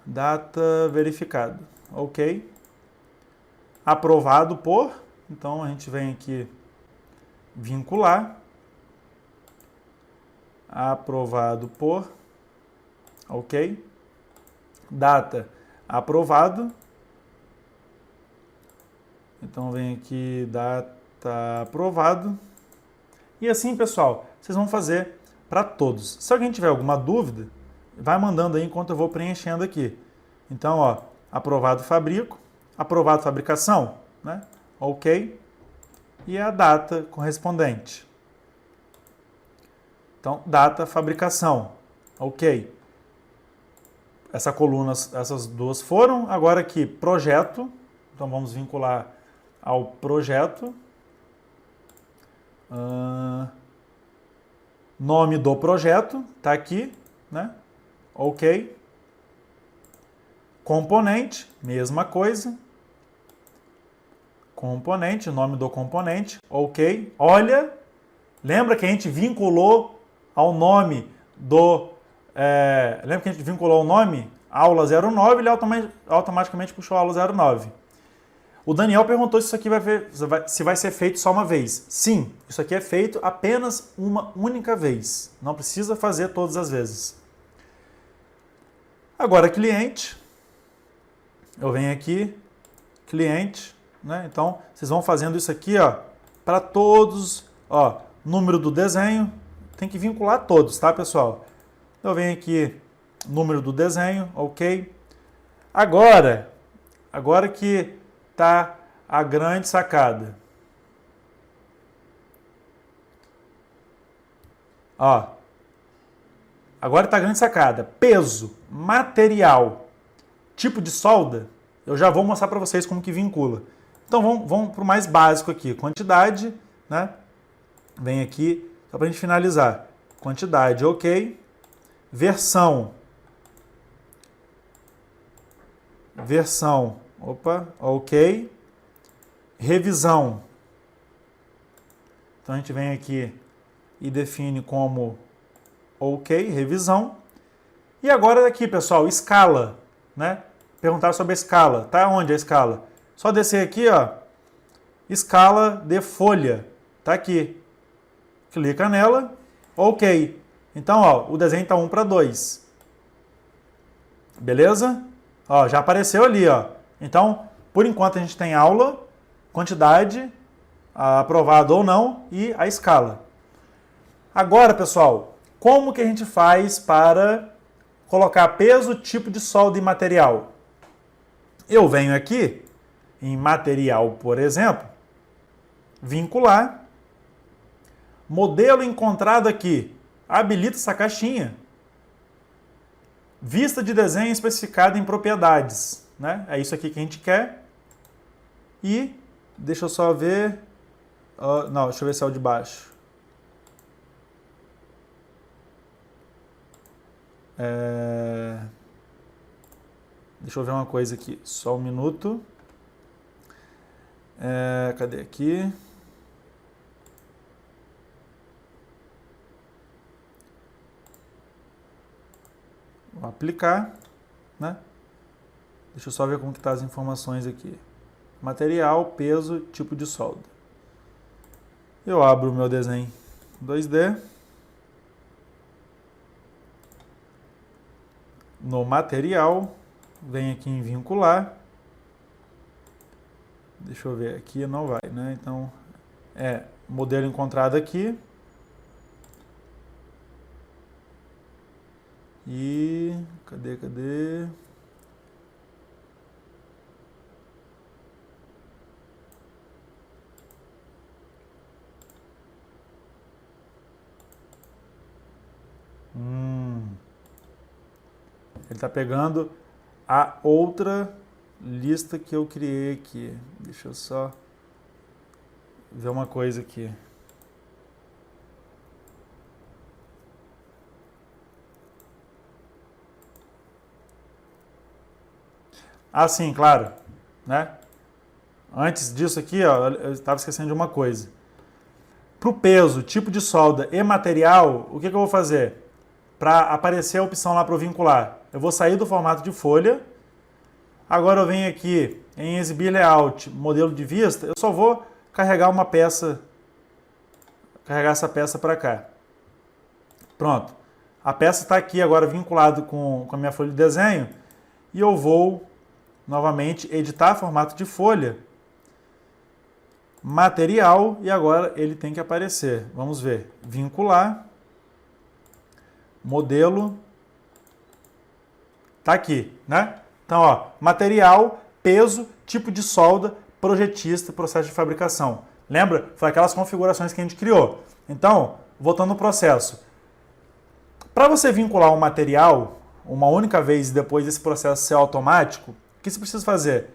data verificado, ok. Aprovado por, então a gente vem aqui vincular. Aprovado por, ok. Data aprovado. Então vem aqui data aprovado. E assim, pessoal, vocês vão fazer para todos. Se alguém tiver alguma dúvida, vai mandando aí enquanto eu vou preenchendo aqui. Então, ó, aprovado fabrico, aprovado fabricação, né? Ok. E a data correspondente. Então, data fabricação, ok. Essa coluna, essas duas foram. Agora aqui, projeto. Então, vamos vincular ao projeto. Nome do projeto, tá aqui, né? Ok. Componente, mesma coisa. Componente, nome do componente, ok. Olha, lembra que a gente vinculou ao nome do... lembra que a gente vinculou o nome? Aula 09, ele automaticamente puxou a aula 09. O Daniel perguntou se isso aqui se vai ser feito só uma vez. Sim, isso aqui é feito apenas uma única vez. Não precisa fazer todas as vezes. Agora, cliente. Eu venho aqui, cliente, né? Então, vocês vão fazendo isso aqui, ó, para todos, ó, número do desenho, tem que vincular todos, tá, pessoal? Eu venho aqui, número do desenho, ok. Agora que tá a grande sacada. Ó. Agora está a grande sacada. Peso, material, tipo de solda, eu já vou mostrar para vocês como que vincula. Então vamos para o mais básico aqui. Quantidade, né? Vem aqui, só para a gente finalizar. Quantidade, ok. Versão. Versão, opa, ok. Revisão. Então a gente vem aqui e define como ok, revisão. E agora aqui, pessoal, escala, né? Perguntaram sobre a escala. Tá onde a escala? Só descer aqui, ó. Escala de folha. Tá aqui. Clica nela. Ok. Então, ó, o desenho tá 1:2. Beleza? Ó, já apareceu ali, ó. Então, por enquanto a gente tem aula, quantidade, aprovado ou não, e a escala. Agora, pessoal, como que a gente faz para colocar peso, tipo de solda e material? Eu venho aqui, em material, por exemplo, vincular, modelo encontrado aqui, habilita essa caixinha, vista de desenho especificada em propriedades, né? É isso aqui que a gente quer. E, deixa eu só ver, não, deixa eu ver se é o de baixo. Deixa eu ver uma coisa aqui, só um minuto. Cadê aqui? Vou aplicar, né? Deixa eu só ver como que tá as informações aqui. Material, peso, tipo de solda. Eu abro o meu desenho 2D. No material, vem aqui em vincular. Deixa eu ver, aqui não vai, né? Então, modelo encontrado aqui. E, cadê? Ele está pegando a outra lista que eu criei aqui. Deixa eu só ver uma coisa aqui. Ah, sim, claro, né? Antes disso aqui, ó, eu estava esquecendo de uma coisa. Para o peso, tipo de solda e material, o que eu vou fazer? Para aparecer a opção lá para o vincular, eu vou sair do formato de folha. Agora eu venho aqui em exibir layout, modelo de vista, eu só vou carregar uma peça, carregar essa peça para cá. Pronto. A peça está aqui agora vinculado com a minha folha de desenho e eu vou novamente editar formato de folha, material, e agora ele tem que aparecer. Vamos ver. Vincular, modelo, tá aqui, né? Então, ó, material, peso, tipo de solda, projetista, processo de fabricação. Lembra? Foi aquelas configurações que a gente criou. Então, voltando no processo. Para você vincular um material uma única vez e depois esse processo ser automático, o que você precisa fazer?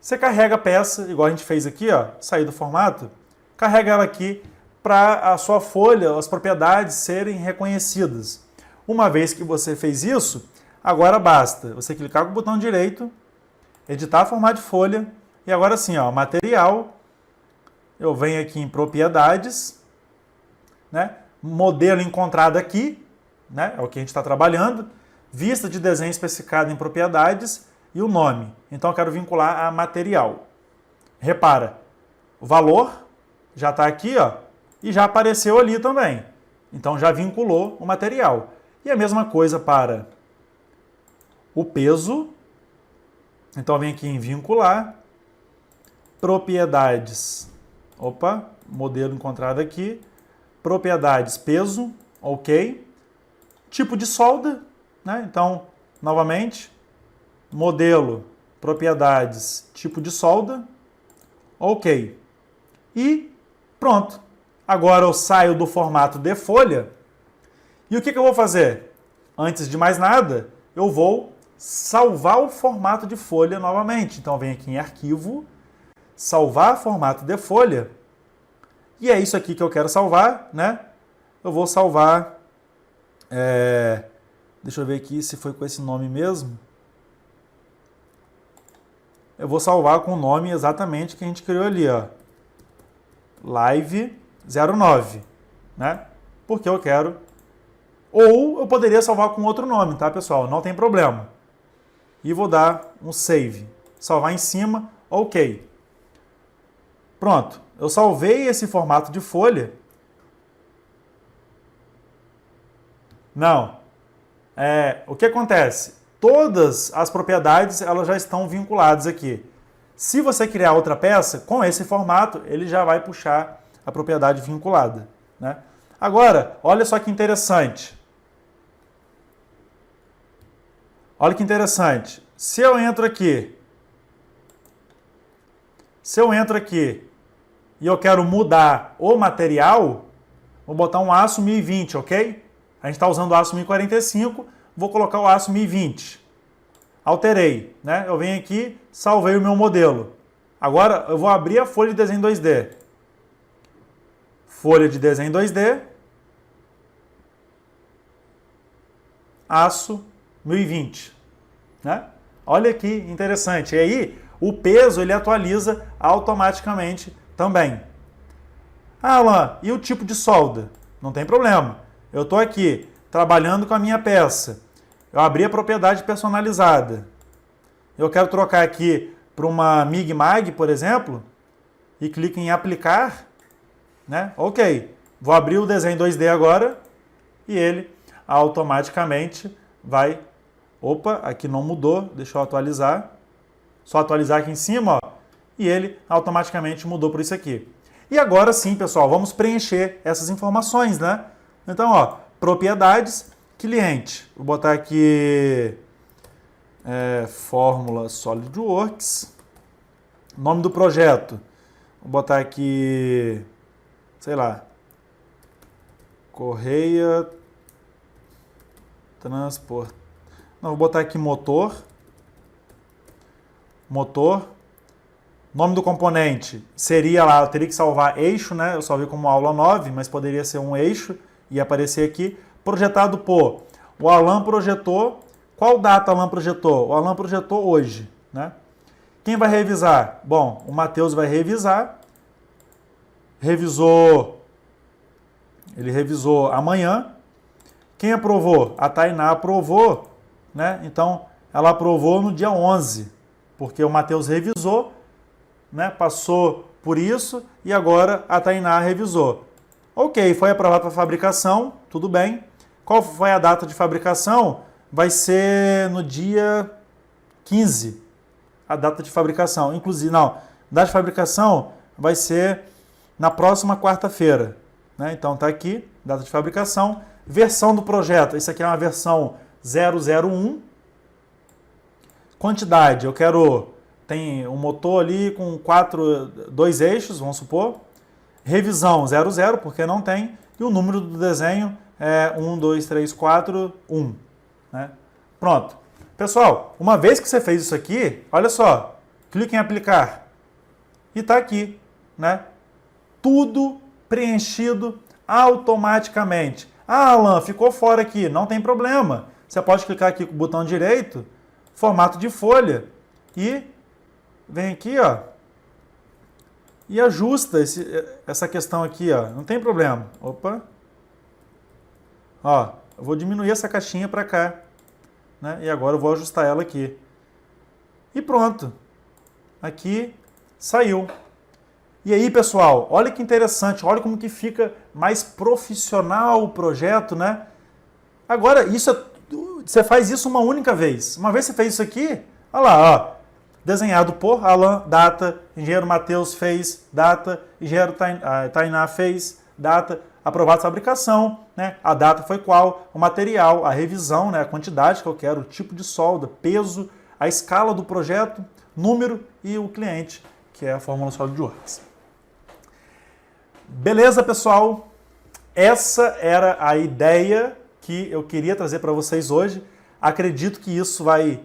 Você carrega a peça, igual a gente fez aqui, ó, sair do formato, carrega ela aqui para a sua folha, as propriedades serem reconhecidas. Uma vez que você fez isso, agora basta você clicar com o botão direito, editar formato de folha, e agora sim, ó, material, eu venho aqui em propriedades, né? Modelo encontrado aqui, né? É o que a gente está trabalhando, vista de desenho especificada em propriedades e o nome. Então eu quero vincular a material. Repara, o valor já está aqui, ó, e já apareceu ali também. Então já vinculou o material. E a mesma coisa para o peso. Então vem aqui em vincular, propriedades. Opa, modelo encontrado aqui. Propriedades, peso, ok. Tipo de solda, né? Então, novamente, modelo, propriedades, tipo de solda, ok. E pronto. Agora eu saio do formato de folha E o que eu vou fazer? Antes de mais nada, eu vou salvar o formato de folha novamente. Então, eu venho aqui em Arquivo, Salvar formato de folha, e é isso aqui que eu quero salvar, né? Eu vou salvar, deixa eu ver aqui se foi com esse nome mesmo. Eu vou salvar com o nome exatamente que a gente criou ali, ó. Live 09, né? Porque eu quero. Ou eu poderia salvar com outro nome, tá, pessoal? Não tem problema. E vou dar um save. Salvar em cima, ok. Pronto. Eu salvei esse formato de folha. Não. O que acontece? Todas as propriedades elas já estão vinculadas aqui. Se você criar outra peça, com esse formato, ele já vai puxar a propriedade vinculada, né? Agora, olha só que interessante. Olha que interessante. Se eu entro aqui e eu quero mudar o material, vou botar um aço 1020, ok? A gente está usando o aço 1045, vou colocar o aço 1020. Alterei, né? Eu venho aqui, salvei o meu modelo. Agora eu vou abrir a folha de desenho 2D. Folha de desenho 2D. Aço 1020, né? Olha que interessante. E aí, o peso ele atualiza automaticamente também. Ah, Alan, e o tipo de solda? Não tem problema. Eu estou aqui trabalhando com a minha peça. Eu abri a propriedade personalizada. Eu quero trocar aqui para uma MIG-MAG, por exemplo, e clico em aplicar, né? Ok. Vou abrir o desenho 2D agora e ele automaticamente vai... Opa, aqui não mudou, deixa eu atualizar. Só atualizar aqui em cima, ó, e ele automaticamente mudou por isso aqui. E agora sim, pessoal, vamos preencher essas informações, né? Então, ó, propriedades, cliente. Vou botar aqui fórmula SolidWorks. Nome do projeto. Vou botar aqui, sei lá, Correia Transport. Não, vou botar aqui motor. Nome do componente seria lá, eu teria que salvar eixo, né? Eu salvei como aula 9, mas poderia ser um eixo e aparecer aqui. Projetado por, o Alan projetou, qual data o Alan projetou? O Alan projetou hoje, né? Quem vai revisar? Bom, o Matheus vai revisar. Ele revisou amanhã. Quem aprovou? A Tainá aprovou, né? Então, ela aprovou no dia 11, porque o Matheus revisou, né? Passou por isso e agora a Tainá revisou. Ok, foi aprovado para fabricação, tudo bem. Qual foi a data de fabricação? Vai ser no dia 15, a data de fabricação. Inclusive, não, data de fabricação vai ser na próxima quarta-feira, né? Então tá aqui, data de fabricação. Versão do projeto, isso aqui é uma versão 001. Quantidade, eu quero, tem um motor ali com 2 eixos, vamos supor. Revisão 00, porque não tem. E o número do desenho é 1, 2, 3, 4, 1. Né? Pronto. Pessoal, uma vez que você fez isso aqui, olha só, clique em aplicar. E está aqui, né? Tudo preenchido automaticamente. Ah, Alan, ficou fora aqui. Não tem problema. Você pode clicar aqui com o botão direito, formato de folha, e vem aqui, ó, e ajusta essa questão aqui, ó. Não tem problema. Opa. Ó, eu vou diminuir essa caixinha para cá, né? E agora eu vou ajustar ela aqui. E pronto. Aqui saiu. E aí, pessoal, olha que interessante, olha como que fica mais profissional o projeto, né? Agora, você faz isso uma única vez. Uma vez você fez isso aqui, olha lá, ó. Desenhado por Alan, data, engenheiro Matheus fez, data, engenheiro Tainá fez, data, aprovado fabricação, né? A data foi qual, o material, a revisão, né? A quantidade que eu quero, o tipo de solda, peso, a escala do projeto, número e o cliente, que é a fórmula SolidWorks. Beleza, pessoal? Essa era a ideia que eu queria trazer para vocês hoje. Acredito que isso vai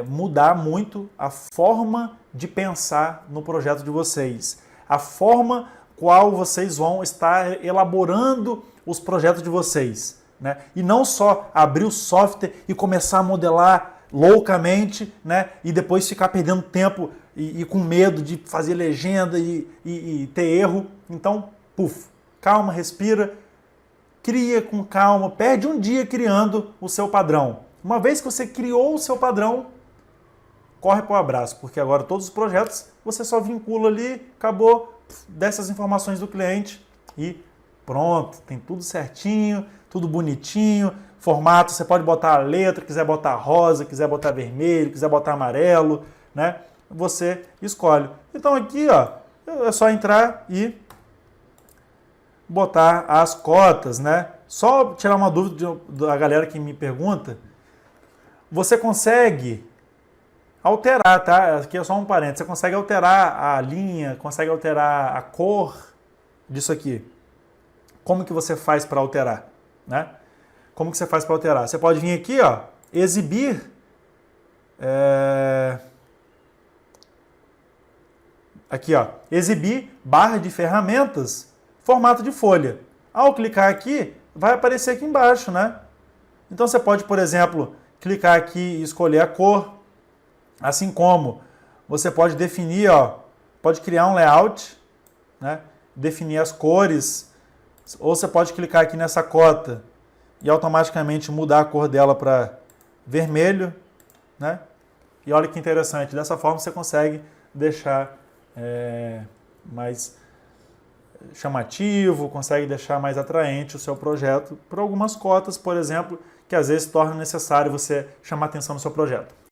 mudar muito a forma de pensar no projeto de vocês, a forma qual vocês vão estar elaborando os projetos de vocês, né? E não só abrir o software e começar a modelar loucamente, né? E depois ficar perdendo tempo e com medo de fazer legenda e ter erro. Então, calma, respira, cria com calma, perde um dia criando o seu padrão. Uma vez que você criou o seu padrão, corre para o abraço, porque agora todos os projetos você só vincula ali, acabou, dessas informações do cliente e pronto, tem tudo certinho, tudo bonitinho, formato, você pode botar a letra, quiser botar rosa, quiser botar vermelho, quiser botar amarelo, né? Você escolhe. Então aqui, ó, é só entrar e botar as cotas, né? Só tirar uma dúvida da galera que me pergunta, você consegue alterar, tá? Aqui é só um parênteses. Você consegue alterar a linha, consegue alterar a cor disso aqui. Como que você faz para alterar, né? Como que você faz para alterar? Você pode vir aqui, ó, exibir. Aqui, ó, exibir barra de ferramentas, formato de folha. Ao clicar aqui, vai aparecer aqui embaixo, né? Então você pode, por exemplo, clicar aqui e escolher a cor, assim como você pode definir, ó, pode criar um layout, né? Definir as cores, ou você pode clicar aqui nessa cota e automaticamente mudar a cor dela para vermelho, né? E olha que interessante, dessa forma você consegue deixar mais chamativo, consegue deixar mais atraente o seu projeto por algumas cotas, por exemplo, que às vezes torna necessário você chamar atenção no seu projeto.